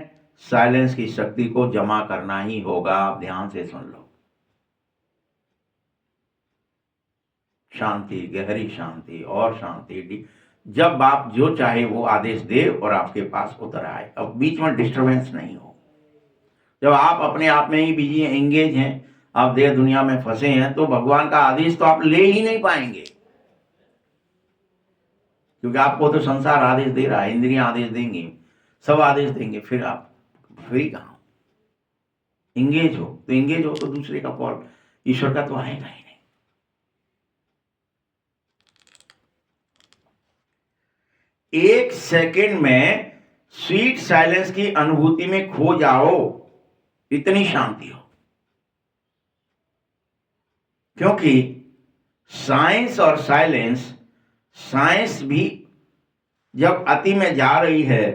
साइलेंस की शक्ति को जमा करना ही होगा। आप ध्यान से सुन लो। शांति, गहरी शांति और शांति। जब आप जो चाहे वो आदेश दे और आपके पास उतर आए, अब बीच में डिस्टरबेंस नहीं हो। जब आप अपने आप में ही बिजी एंगेज हैं, आप देह दुनिया में फंसे हैं, तो भगवान का आदेश तो आप ले ही नहीं पाएंगे, क्योंकि आपको तो संसार आदेश दे रहा है, इंद्रियां आदेश देंगी, सब आदेश देंगे, फिर आप फ्री कहां? इंगेज हो तो दूसरे का कॉल ईश्वर का तो आएगा ही नहीं। एक सेकंड में स्वीट साइलेंस की अनुभूति में खो जाओ, इतनी शांति हो। क्योंकि साइंस और साइंस भी जब अति में जा रही है,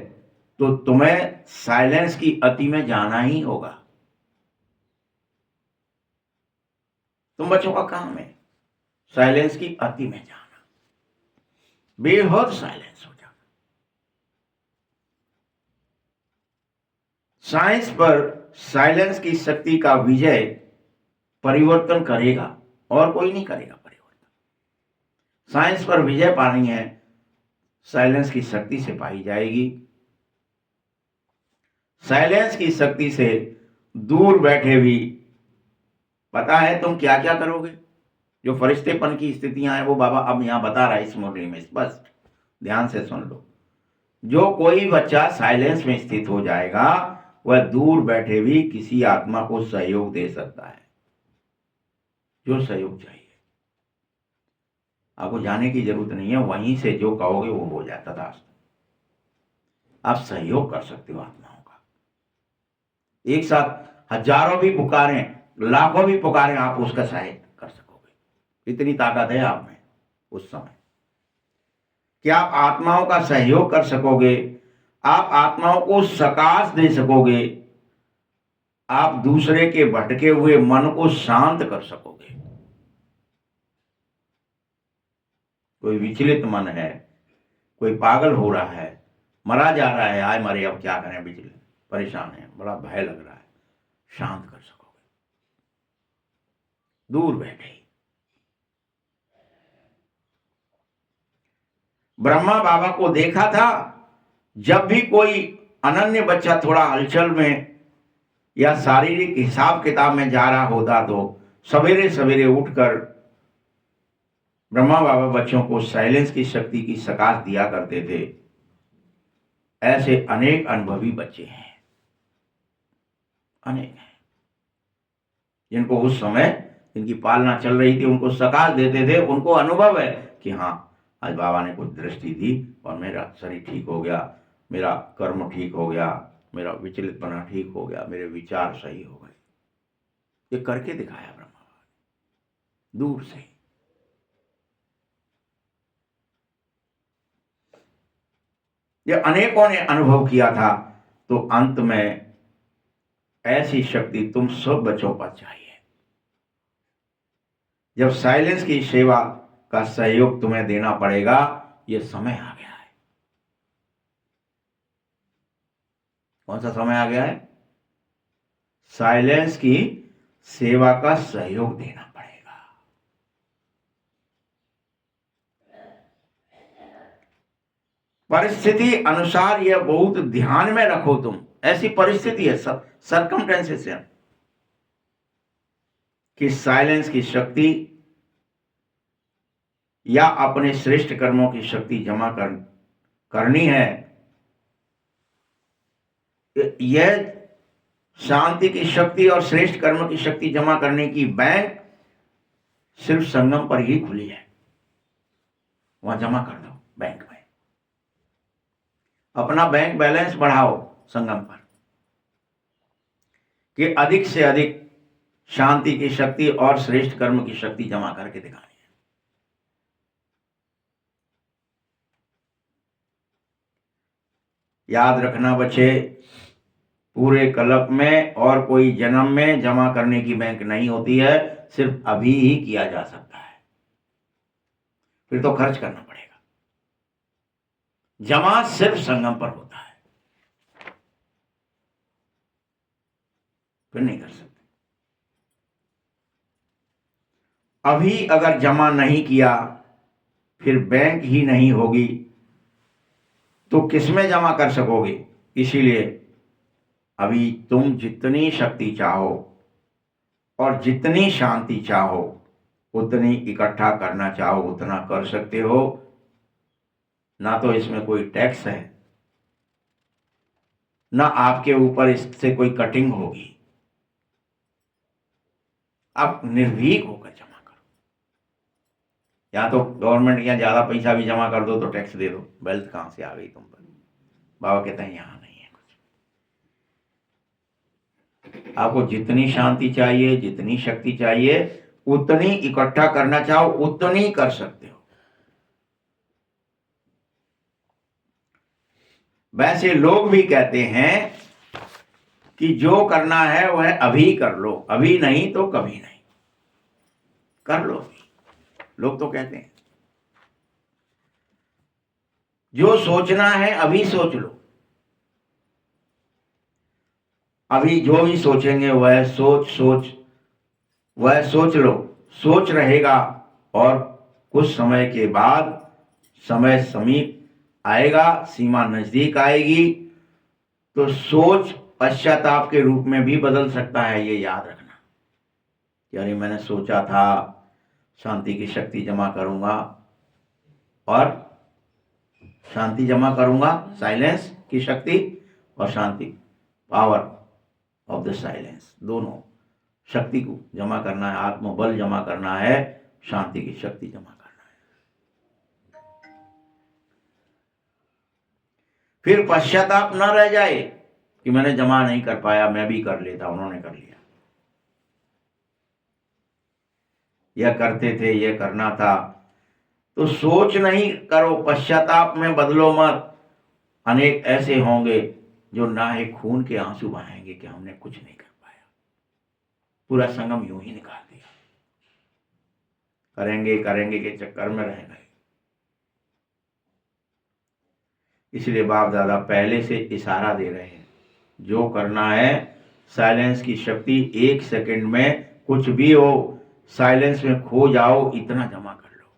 तो तुम्हें साइलेंस की अति में जाना ही होगा। तुम बच्चों का काम है साइलेंस की अति में जाना, बेहद साइलेंस हो जाना। साइंस पर साइलेंस की शक्ति का विजय परिवर्तन करेगा, और कोई नहीं करेगा परिवर्तन। साइंस पर विजय पानी है, साइलेंस की शक्ति से पाई जाएगी। साइलेंस की शक्ति से दूर बैठे भी पता है तुम क्या क्या करोगे। जो फरिश्तेपन की स्थितियां हैं वो बाबा अब यहां बता रहा है इस मुरली में, स्पष्ट ध्यान से सुन लो। जो कोई बच्चा साइलेंस में स्थित हो जाएगा, वह दूर बैठे भी किसी आत्मा को सहयोग दे सकता है, जो सहयोग चाहिए। आपको जाने की जरूरत नहीं है, वहीं से जो कहोगे वो हो जाता था। आप सहयोग कर सकते हो आत्माओं का। एक साथ हजारों भी पुकारें, लाखों भी पुकारें, आप उसका सहायता कर सकोगे। इतनी ताकत है आप में उस समय कि आप आत्माओं का सहयोग कर सकोगे, आप आत्माओं को सकाश दे सकोगे, आप दूसरे के भटके हुए मन को शांत कर सकोगे। कोई विचलित मन है, कोई पागल हो रहा है, मरा जा रहा है, आए मरे अब क्या करें, विचलित परेशान है, बड़ा भय लग रहा है, शांत कर सकोगे दूर बैठे। ब्रह्मा बाबा को देखा था, जब भी कोई अनन्य बच्चा थोड़ा हलचल में या शारीरिक हिसाब किताब में जा रहा होता, तो सवेरे सवेरे उठकर ब्रह्मा बाबा बच्चों को साइलेंस की शक्ति की सकाश दिया करते थे। ऐसे अनेक अनुभवी बच्चे हैं, अनेक हैं, जिनको उस समय जिनकी पालना चल रही थी उनको सकाश देते थे। उनको अनुभव है कि हाँ, आज बाबा ने कुछ दृष्टि दी और मेरा शरीर ठीक हो गया, मेरा कर्म ठीक हो गया, मेरा विचलितपना ठीक हो गया, मेरे विचार सही हो गए। ये करके दिखाया ब्रह्मा बाबा ने, दूर से। ये अनेकों ने अनुभव किया था। तो अंत में ऐसी शक्ति तुम सब बच्चों पर चाहिए। जब साइलेंस की सेवा का सहयोग तुम्हें देना पड़ेगा, ये समय आ गया है। कौन सा समय आ गया है? साइलेंस की सेवा का सहयोग देना पड़ेगा। परिस्थिति अनुसार यह बहुत ध्यान में रखो। तुम ऐसी परिस्थिति है, सरकमटेंसेस है कि साइलेंस की शक्ति या अपने श्रेष्ठ कर्मों की शक्ति जमा करनी है। यह शांति की शक्ति और श्रेष्ठ कर्म की शक्ति जमा करने की बैंक सिर्फ संगम पर ही खुली है। वहां जमा कर दो बैंक में, अपना बैंक बैलेंस बढ़ाओ संगम पर, कि अधिक से अधिक शांति की शक्ति और श्रेष्ठ कर्म की शक्ति जमा करके दिखानी है। याद रखना बच्चे, पूरे कल्प में और कोई जन्म में जमा करने की बैंक नहीं होती है, सिर्फ अभी ही किया जा सकता है। फिर तो खर्च करना पड़ेगा। जमा सिर्फ संगम पर होता है, फिर नहीं कर सकते। अभी अगर जमा नहीं किया, फिर बैंक ही नहीं होगी, तो किसमें जमा कर सकोगे? इसीलिए अभी तुम जितनी शक्ति चाहो और जितनी शांति चाहो, उतनी इकट्ठा करना चाहो उतना कर सकते हो। ना तो इसमें कोई टैक्स है, ना आपके ऊपर इससे कोई कटिंग होगी। आप निर्भीक होकर जमा करो। या तो गवर्नमेंट या ज्यादा पैसा भी जमा कर दो तो टैक्स दे दो, वेल्थ कहां से आ गई तुम पर? बाबा कहते हैं यहां नहीं है कुछ। आपको जितनी शांति चाहिए, जितनी शक्ति चाहिए, उतनी इकट्ठा करना चाहो उतनी कर सकते हो। वैसे लोग भी कहते हैं कि जो करना है वह अभी कर लो, अभी नहीं तो कभी नहीं, कर लो अभी। लोग तो कहते हैं जो सोचना है अभी सोच लो। अभी जो भी सोचेंगे वह सोच लो, सोच रहेगा, और कुछ समय के बाद समय समीप आएगा, सीमा नजदीक आएगी, तो सोच पश्चाताप के रूप में भी बदल सकता है। ये याद रखना कि अरे मैंने सोचा था शांति की शक्ति जमा करूंगा, और शांति जमा करूंगा, साइलेंस की शक्ति, और शांति, पावर ऑफ द साइलेंस, दोनों शक्ति को जमा करना है, आत्मबल जमा करना है, शांति की शक्ति जमा करना है। फिर पश्चाताप न रह जाए कि मैंने जमा नहीं कर पाया, मैं भी कर लेता, उन्होंने कर लिया, यह करते थे, यह करना था। तो सोच नहीं करो, पश्चाताप में बदलो मत। अनेक ऐसे होंगे जो नाहे खून के आंसू बहाएंगे कि हमने कुछ नहीं कर पाया, पूरा संगम यूं ही निकाल दिया, करेंगे करेंगे के चक्कर में रह गए। इसलिए बाप दादा पहले से इशारा दे रहे हैं, जो करना है साइलेंस की शक्ति, 1 सेकंड में कुछ भी हो, साइलेंस में खो जाओ, इतना जमा कर लो।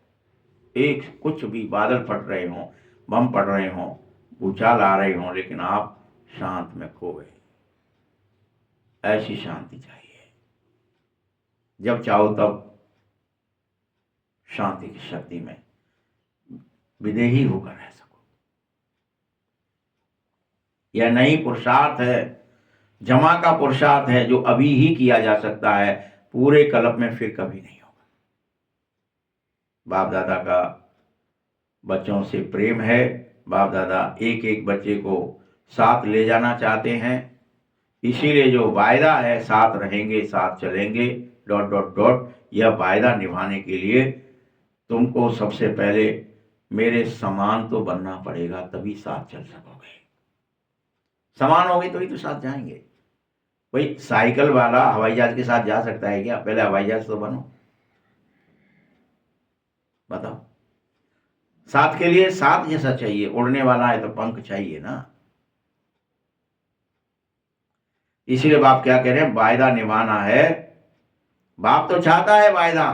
एक कुछ भी, बादल फट रहे हों, बम पड़ रहे हों, भूचाल आ रहे हों, लेकिन आप शांत में खो गए। ऐसी शांति चाहिए, जब चाहो तब शांति की शक्ति में विदेही होकर रह सको। यह नहीं पुरुषार्थ है, जमा का पुरुषार्थ है, जो अभी ही किया जा सकता है, पूरे कल्प में फिर कभी नहीं होगा। बाप दादा का बच्चों से प्रेम है। बाप दादा एक एक बच्चे को साथ ले जाना चाहते हैं, इसीलिए जो वायदा है, साथ रहेंगे, साथ चलेंगे, ... यह वायदा निभाने के लिए तुमको सबसे पहले मेरे समान तो बनना पड़ेगा, तभी साथ चल सकोगे। समान होगे तो ही तो साथ जाएंगे। भाई साइकिल वाला हवाई जहाज के साथ जा सकता है क्या? पहले हवाई जहाज तो बनो, बताओ। साथ के लिए साथ जैसा चाहिए, उड़ने वाला है तो पंख चाहिए ना। इसीलिए बाप क्या कह रहे हैं, वायदा निभाना है। बाप तो चाहता है वायदा,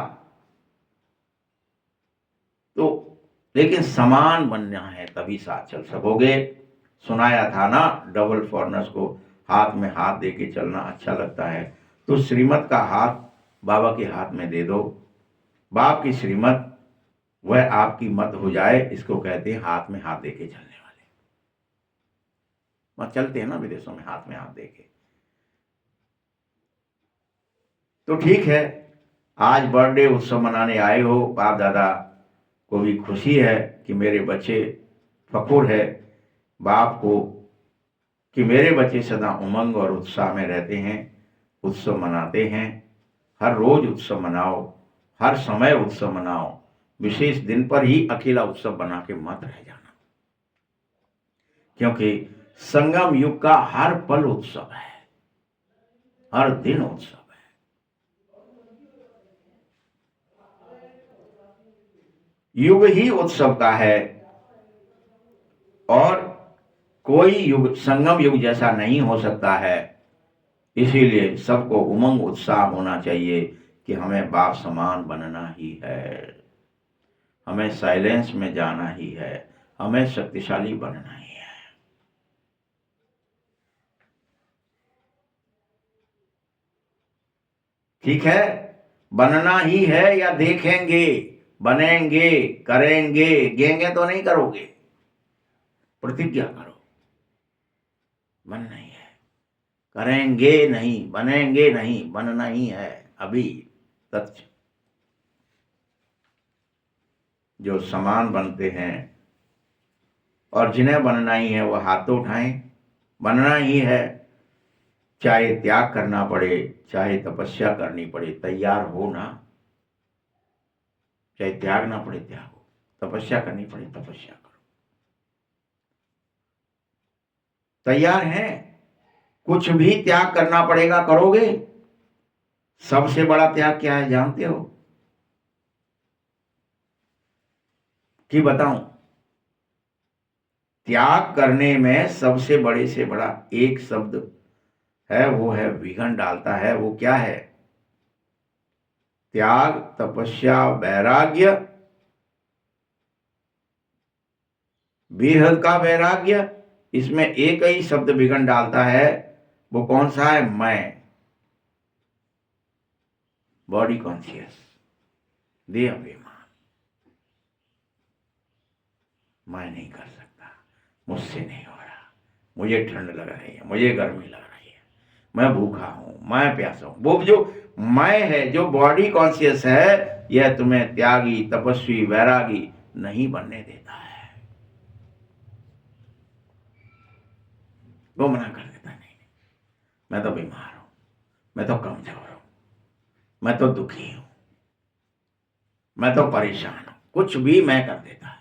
तो लेकिन समान बनना है, तभी साथ चल सकोगे। सुनाया था ना, डबल फॉरनर्स को हाथ में हाथ देके चलना अच्छा लगता है, तो श्रीमत का हाथ बाबा के हाथ में दे दो। बाप की श्रीमत वह आपकी मत हो जाए, इसको कहते हैं हाथ में हाथ देके चलने वाले। वह चलते हैं ना विदेशों में हाथ में हाथ देके। तो ठीक है, आज बर्थडे उत्सव मनाने आए हो, बाप दादा को भी खुशी है कि मेरे बच्चे, फखुर है बाप को कि मेरे बच्चे सदा उमंग और उत्साह में रहते हैं, उत्सव मनाते हैं। हर रोज उत्सव मनाओ, हर समय उत्सव मनाओ, विशेष दिन पर ही अकेला उत्सव बना के मत रह जाना, क्योंकि संगम युग का हर पल उत्सव है, हर दिन उत्सव है। युग ही उत्सव का है और कोई युग संगम युग जैसा नहीं हो सकता है। इसीलिए सबको उमंग उत्साह होना चाहिए कि हमें बाप समान बनना ही है, हमें साइलेंस में जाना ही है, हमें शक्तिशाली बनना ही है। ठीक है, बनना ही है या देखेंगे, बनेंगे, करेंगे, गेंगे तो नहीं करोगे, प्रतिज्ञा करो, बनना ही है, करेंगे नहीं, बनेंगे नहीं, बनना ही है। अभी तथ्य जो समान बनते हैं और जिन्हें बनना ही है वो हाथ तो उठाएं, बनना ही है, चाहे त्याग करना पड़े, चाहे तपस्या करनी पड़े, तैयार हो ना। चाहे त्याग ना पड़े त्याग हो, तपस्या करनी पड़े तपस्या करो। तैयार हैं, कुछ भी त्याग करना पड़ेगा करोगे। सबसे बड़ा त्याग क्या है जानते हो कि बताऊं? त्याग करने में सबसे बड़े से बड़ा एक शब्द है, वो है विघन डालता है। वो क्या है? त्याग, तपस्या, वैराग्य, बेहद का वैराग्य। इसमें एक ही शब्द विघन डालता है, वो कौन सा है? मैं, बॉडी कॉन्शियस, देह अभिमान। मैं नहीं कर सकता, मुझसे नहीं हो रहा, मुझे ठंड लग रही है, मुझे गर्मी लग रही है, मैं भूखा हूं, मैं प्यासा हूं। वो जो मैं है, जो बॉडी कॉन्शियस है, यह तुम्हें त्यागी, तपस्वी, वैरागी नहीं बनने देता है। वो मना कर देता, नहीं, मैं तो बीमार हूं, मैं तो कमजोर हूं, मैं तो दुखी हूं, मैं तो परेशान हूं, कुछ भी मैं कर देता है।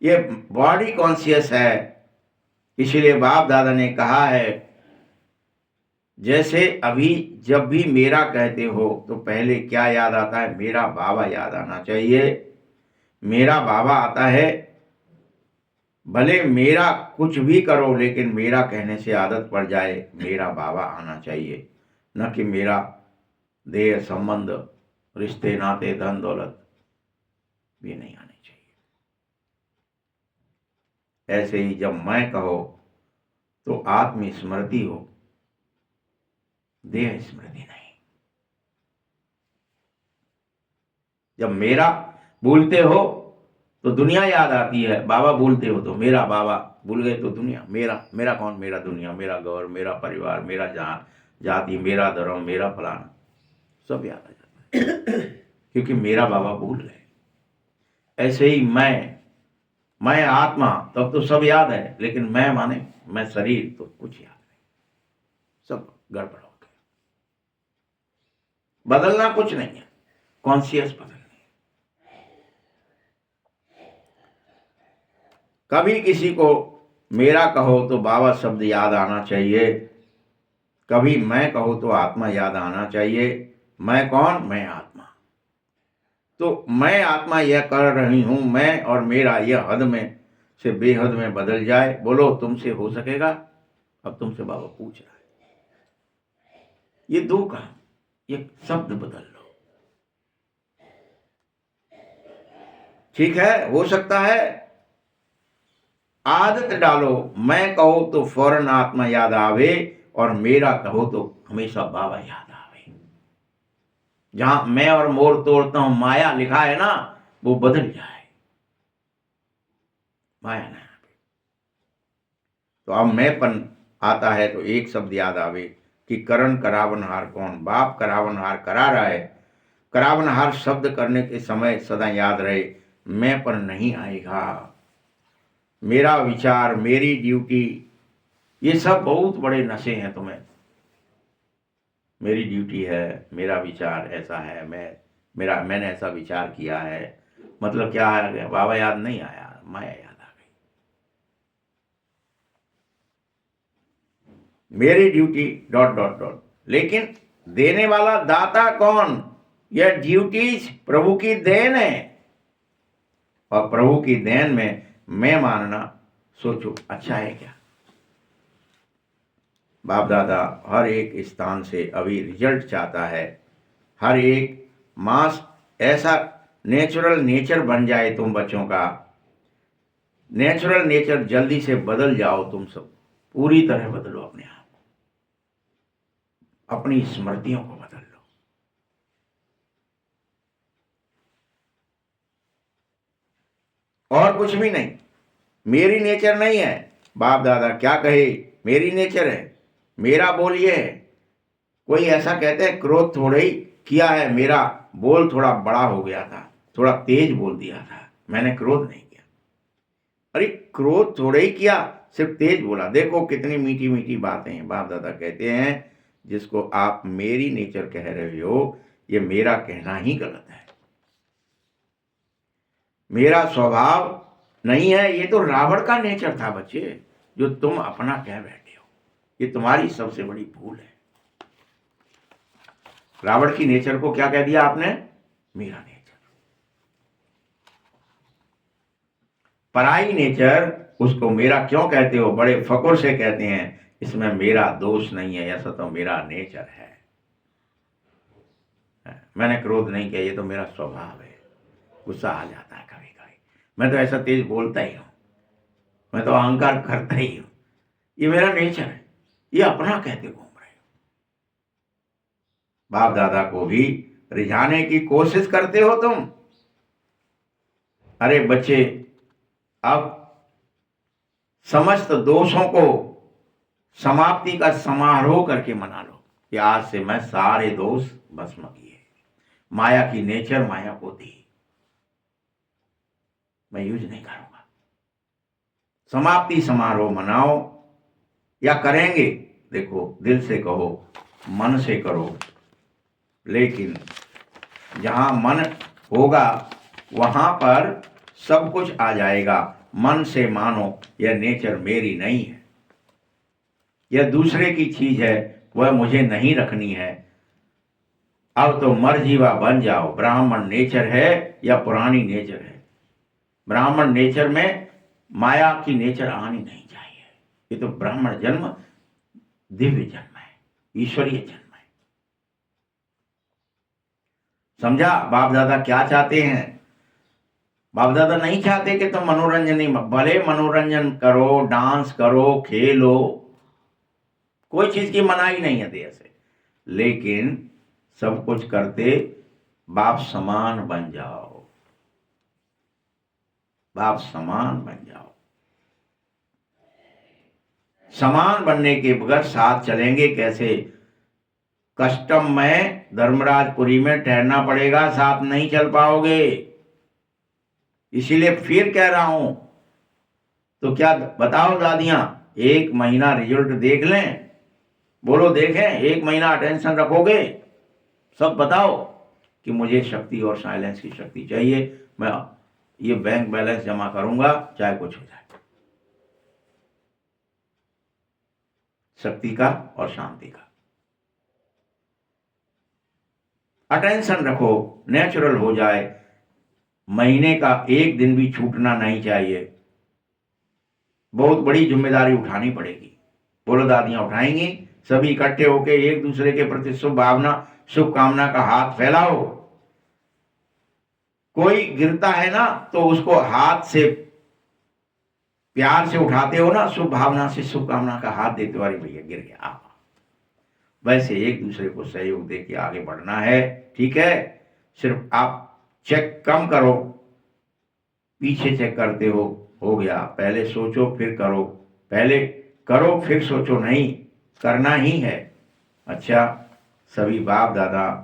ये बॉडी कॉन्शियस है। इसीलिए बाप दादा ने कहा है, जैसे अभी जब भी मेरा कहते हो तो पहले क्या याद आता है? मेरा बाबा याद आना चाहिए। मेरा बाबा आता है, भले मेरा कुछ भी करो लेकिन मेरा कहने से आदत पड़ जाए, मेरा बाबा आना चाहिए, न कि मेरा देह संबंध, रिश्ते नाते, धन दौलत भी नहीं आने चाहिए। ऐसे ही जब मैं कहो तो आत्म स्मृति हो, देह स्मृति नहीं। जब मेरा भूलते हो तो दुनिया याद आती है, बाबा भूलते हो तो मेरा, बाबा भूल गए तो दुनिया। मेरा, मेरा कौन? मेरा दुनिया, मेरा घर, मेरा परिवार, मेरा जाति, मेरा धर्म, मेरा फलाना, सब याद आ जाता है क्योंकि मेरा बाबा भूल गए। ऐसे ही मैं आत्मा, तब तो सब याद है, लेकिन मैं माने मैं शरीर, तो कुछ याद नहीं, सब गड़बड़ हो गया। बदलना कुछ नहीं है, कॉन्शियस बदलनी। कभी किसी को मेरा कहो तो बाबा शब्द याद आना चाहिए, कभी मैं कहो तो आत्मा याद आना चाहिए। मैं कौन? मैं आत्मा। तो मैं आत्मा यह कर रही हूं, मैं और मेरा यह हद में से बेहद में बदल जाए, बोलो तुमसे हो सकेगा? अब तुमसे बाबा पूछ रहा है, ये दो काम, ये शब्द बदल लो। ठीक है, हो सकता है। आदत डालो, मैं कहो तो फौरन आत्मा याद आवे और मेरा कहो तो हमेशा बाबा याद आवे। जहां मैं और मोर तोड़ता हूं माया लिखा है ना, वो बदल जाए, माया ना। तो अब मैंपन आता है तो एक शब्द याद आवे कि करण करावनहार कौन? बाप करावनहार करा रहा है। करावनहार शब्द करने के समय सदा याद रहे, मैंपन नहीं आएगा। मेरा विचार, मेरी ड्यूटी, ये सब बहुत बड़े नशे हैं तुम्हें। मेरी ड्यूटी है, मेरा विचार ऐसा है, मैंने ऐसा विचार किया है, मतलब क्या है? बाबा याद नहीं आया, माया याद आ गई। मेरी ड्यूटी डॉट डॉट डॉट। लेकिन देने वाला दाता कौन? यह ड्यूटीज प्रभु की देन है, और प्रभु की देन में मैं मानना, सोचो अच्छा है क्या? बाप दादा हर एक स्थान से अभी रिजल्ट चाहता है। हर एक मास ऐसा नेचुरल नेचर बन जाए तुम बच्चों का, नेचुरल नेचर जल्दी से बदल जाओ। तुम सब पूरी तरह बदलो अपने आप को, अपनी स्मृतियों को बदल लो। और कुछ भी नहीं। मेरी नेचर नहीं है, बाप दादा क्या कहे, मेरी नेचर है, मेरा बोल ये है। कोई ऐसा कहते हैं क्रोध थोड़ा ही किया है, मेरा बोल थोड़ा बड़ा हो गया था, थोड़ा तेज बोल दिया था, मैंने क्रोध नहीं किया। अरे क्रोध थोड़ा ही किया, सिर्फ तेज बोला। देखो कितनी मीठी मीठी बातें हैं। बाप दादा कहते हैं जिसको आप मेरी नेचर कह रहे हो, ये मेरा कहना ही गलत है। मेरा स्वभाव नहीं है, ये तो रावण का नेचर था बच्चे, जो तुम अपना कह बैठे हो। ये तुम्हारी सबसे बड़ी भूल है। रावण की नेचर को क्या कह दिया आपने? मेरा नेचर। पराई नेचर उसको मेरा क्यों कहते हो? बड़े फकुर से कहते हैं इसमें मेरा दोष नहीं है, ऐसा तो मेरा नेचर है, मैंने क्रोध नहीं किया, ये तो मेरा स्वभाव है। गुस्सा आ जाता है कभी कभी, मैं तो ऐसा तेज बोलता ही हूं, मैं तो अहंकार करता ही हूं, ये मेरा नेचर है। ये अपना कहते घूम रहे हो। बाप दादा को भी रिझाने की कोशिश करते हो तुम। अरे बच्चे, अब समस्त दोषों को समाप्ति का समारोह करके मना लो कि आज से मैं सारे दोष भस्म किए, माया की नेचर माया को दी, मैं यूज नहीं करूंगा। समाप्ति समारोह मनाओ, या करेंगे, देखो दिल से कहो, मन से करो, लेकिन जहां मन होगा वहां पर सब कुछ आ जाएगा। मन से मानो यह नेचर मेरी नहीं है, यह दूसरे की चीज है, वह मुझे नहीं रखनी है। अब तो मर्जीवा बन जाओ, ब्राह्मण नेचर है या पुरानी नेचर है। ब्राह्मण नेचर में माया की नेचर आनी नहीं चाहिए। ये तो ब्राह्मण जन्म दिव्य जन्म है, ईश्वरीय जन्म है। समझा बाप दादा क्या चाहते हैं? बाप दादा नहीं चाहते कि तुम मनोरंजन ही, भले मनोरंजन करो, डांस करो, खेलो, कोई चीज की मनाही नहीं है देह से, लेकिन सब कुछ करते बाप समान बन जाओ, बाप समान बन जाओ। समान बनने के बगैर साथ चलेंगे कैसे? कस्टम में धर्मराजपुरी में ठहरना पड़ेगा, साथ नहीं चल पाओगे। इसीलिए फिर कह रहा हूं, तो क्या बताओ दादियां, 1 महीना रिजल्ट देख लें? बोलो देखें, 1 महीना अटेंशन रखोगे? सब बताओ कि मुझे शक्ति और साइलेंस की शक्ति चाहिए, मैं ये बैंक बैलेंस जमा करूंगा चाहे कुछ हो जाए। शक्ति का और शांति का अटेंशन रखो, नेचुरल हो जाए। महीने का 1 दिन भी छूटना नहीं चाहिए। बहुत बड़ी जिम्मेदारी उठानी पड़ेगी। बोलो दादियां उठाएंगी? सभी इकट्ठे होके एक दूसरे के प्रति शुभ भावना, शुभकामना का हाथ फैलाओ। कोई गिरता है ना तो उसको हाथ से प्यार से उठाते हो ना, शुभ भावना से शुभकामना का हाथ देते हो, अरे भैया गिर गया। वैसे एक दूसरे को सहयोग देके आगे बढ़ना है, ठीक है? सिर्फ आप चेक कम करो, पीछे चेक करते हो गया, पहले सोचो फिर करो, पहले करो फिर सोचो, नहीं करना ही है। अच्छा, सभी बाप दादा,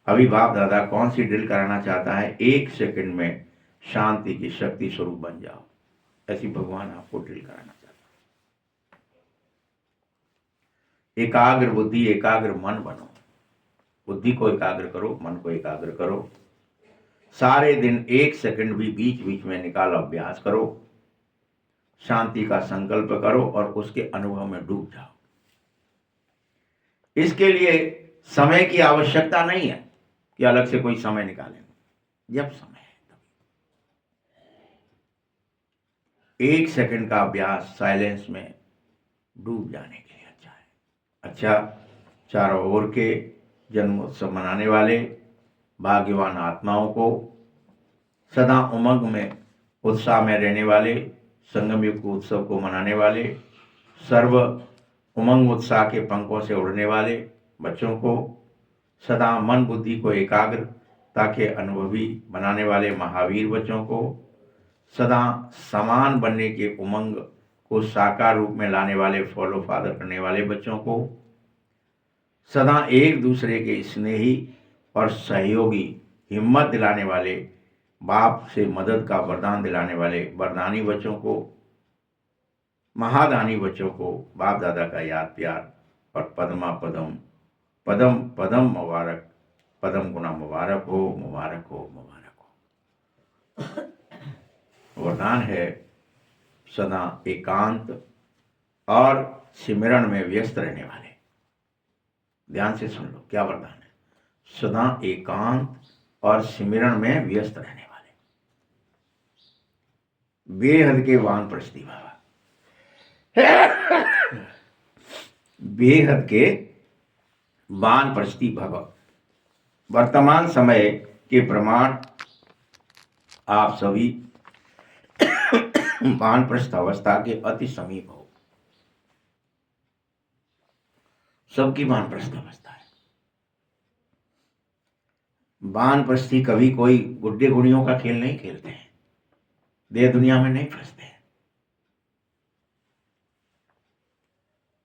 अभी बाप दादा कौन सी ड्रिल कराना चाहता है? 1 सेकंड में शांति की शक्ति स्वरूप बन जाओ, ऐसी भगवान आपको ड्रिल कराना चाहता है। एकाग्र बुद्धि, एकाग्र मन बनो। बुद्धि को एकाग्र करो, मन को एकाग्र करो। सारे दिन 1 सेकंड भी बीच बीच में निकाल अभ्यास करो। शांति का संकल्प करो और उसके अनुभव में डूब जाओ। इसके लिए समय की आवश्यकता नहीं है कि अलग से कोई समय निकालें। जब समय है तभी 1 सेकंड का अभ्यास साइलेंस में डूब जाने के लिए अच्छा है। अच्छा, चारों ओर के जन्मोत्सव मनाने वाले भाग्यवान आत्माओं को, सदा उमंग में उत्साह में रहने वाले, संगम युग उत्सव को मनाने वाले, सर्व उमंग उत्साह के पंखों से उड़ने वाले बच्चों को, सदा मन बुद्धि को एकाग्रता के अनुभवी बनाने वाले महावीर बच्चों को, सदा समान बनने के उमंग को साकार रूप में लाने वाले फॉलो फादर करने वाले बच्चों को, सदा एक दूसरे के स्नेही और सहयोगी, हिम्मत दिलाने वाले, बाप से मदद का वरदान दिलाने वाले वरदानी बच्चों को, महादानी बच्चों को बाप दादा का याद प्यार और पदमा पदम पदम पदम मुबारक, पदम गुना मुबारक हो, मुबारक हो, मुबारक हो। वरदान है सदा एकांत और सिमरण में व्यस्त रहने वाले। ध्यान से सुन लो, क्या वरदान है? सदा एकांत और सिमरण में व्यस्त रहने वाले, बेहद के वानप्रस्थी बाबा, बेहद के वानप्रस्थी भगव। वर्तमान समय के प्रमाण आप सभी वानप्रस्थ अवस्था के अति समीप हो। सबकी वानप्रस्थ अवस्था है। वानप्रस्थी कभी कोई गुड्डे गुड़ियों का खेल नहीं खेलते हैं, देह दुनिया में नहीं फंसते हैं।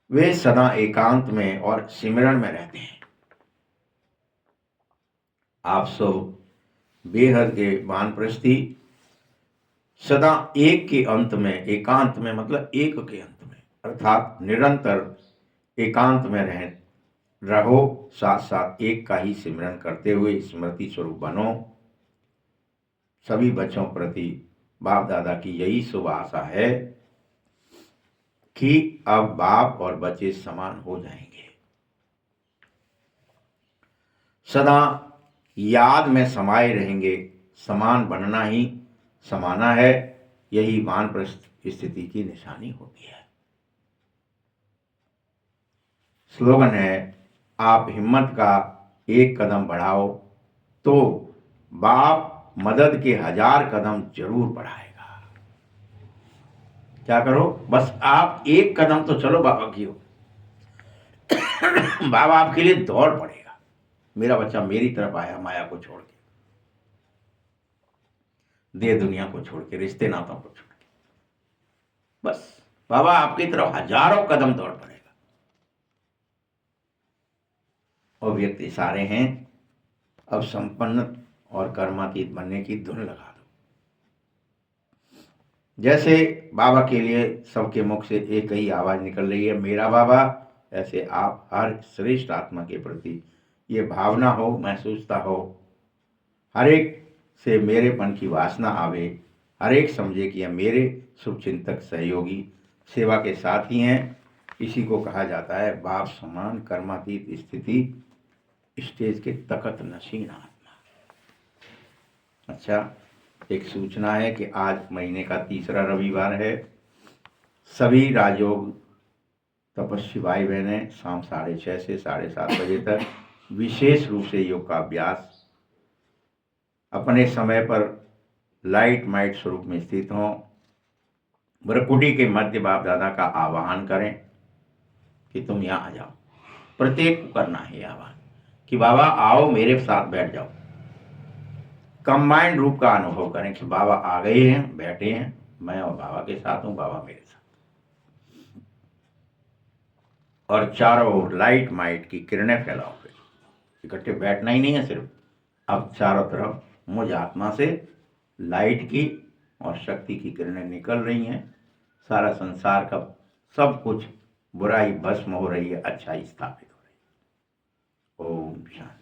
वे सदा एकांत में और सिमरण में रहते हैं। आप सब बेहद के वानप्रस्थी सदा एक के अंत में, एकांत में मतलब एक के अंत में, अर्थात निरंतर एकांत में रहो, साथ साथ एक का ही सिमरन करते हुए स्मृति स्वरूप बनो। सभी बच्चों प्रति बाप दादा की यही शुभ आशा है कि अब बाप और बच्चे समान हो जाएंगे। सदा याद में समाये रहेंगे। समान बनना ही समाना है, यही वानप्रस्थ स्थिति की निशानी होती है। स्लोगन है, आप हिम्मत का एक कदम बढ़ाओ तो बाप मदद के 1000 कदम जरूर बढ़ाएगा। क्या करो? बस आप एक कदम तो चलो बाबा की ओर। बाबा आपके लिए दौड़ पड़ेगा। मेरा बच्चा मेरी तरफ आया, माया को छोड़ के, देह दुनिया को छोड़ के, रिश्ते नातों को छोड़ के, बस बाबा आपकी तरफ 1000 कदम दौड़ पड़ेगा। और व्यक्ति सारे हैं, अब संपन्न और कर्मातीत बनने की धुन लगा दो। जैसे बाबा के लिए सबके मुख से एक ही आवाज निकल रही है, मेरा बाबा, ऐसे आप हर श्रेष्ठ आत्मा के प्रति ये भावना हो, महसूसता हो, हर एक से मेरेपन की वासना आवे, हर एक समझे कि यह मेरे शुभचिंतक सहयोगी सेवा के साथ ही हैं। इसी को कहा जाता है बाप समान कर्मातीत स्थिति, स्टेज के तकत नशीन आत्मा। अच्छा, एक सूचना है कि आज महीने का 3रा रविवार है। सभी राजयोग तपस्वी भाई बहनें शाम 6:30 से 7:30 बजे तक विशेष रूप से योग का अभ्यास अपने समय पर लाइट माइट स्वरूप में स्थित हों। ब्रकुटी के मध्य बाप दादा का आवाहन करें कि तुम यहाँ आ जाओ। प्रत्येक को करना है आवाहन कि बाबा आओ, मेरे साथ बैठ जाओ। कंबाइंड रूप का अनुभव करें कि बाबा आ गए हैं, बैठे हैं, मैं और बाबा के साथ हूं, बाबा मेरे साथ। और चारों ओर लाइट माइट की किरणें फैलाओ। फिर इकट्ठे बैठना ही नहीं है सिर्फ, अब चारों तरफ मुझ आत्मा से लाइट की और शक्ति की किरणें निकल रही हैं। सारा संसार का सब कुछ बुराई भस्म हो रही है, अच्छाई स्थापित हो रही है। ओम शांति।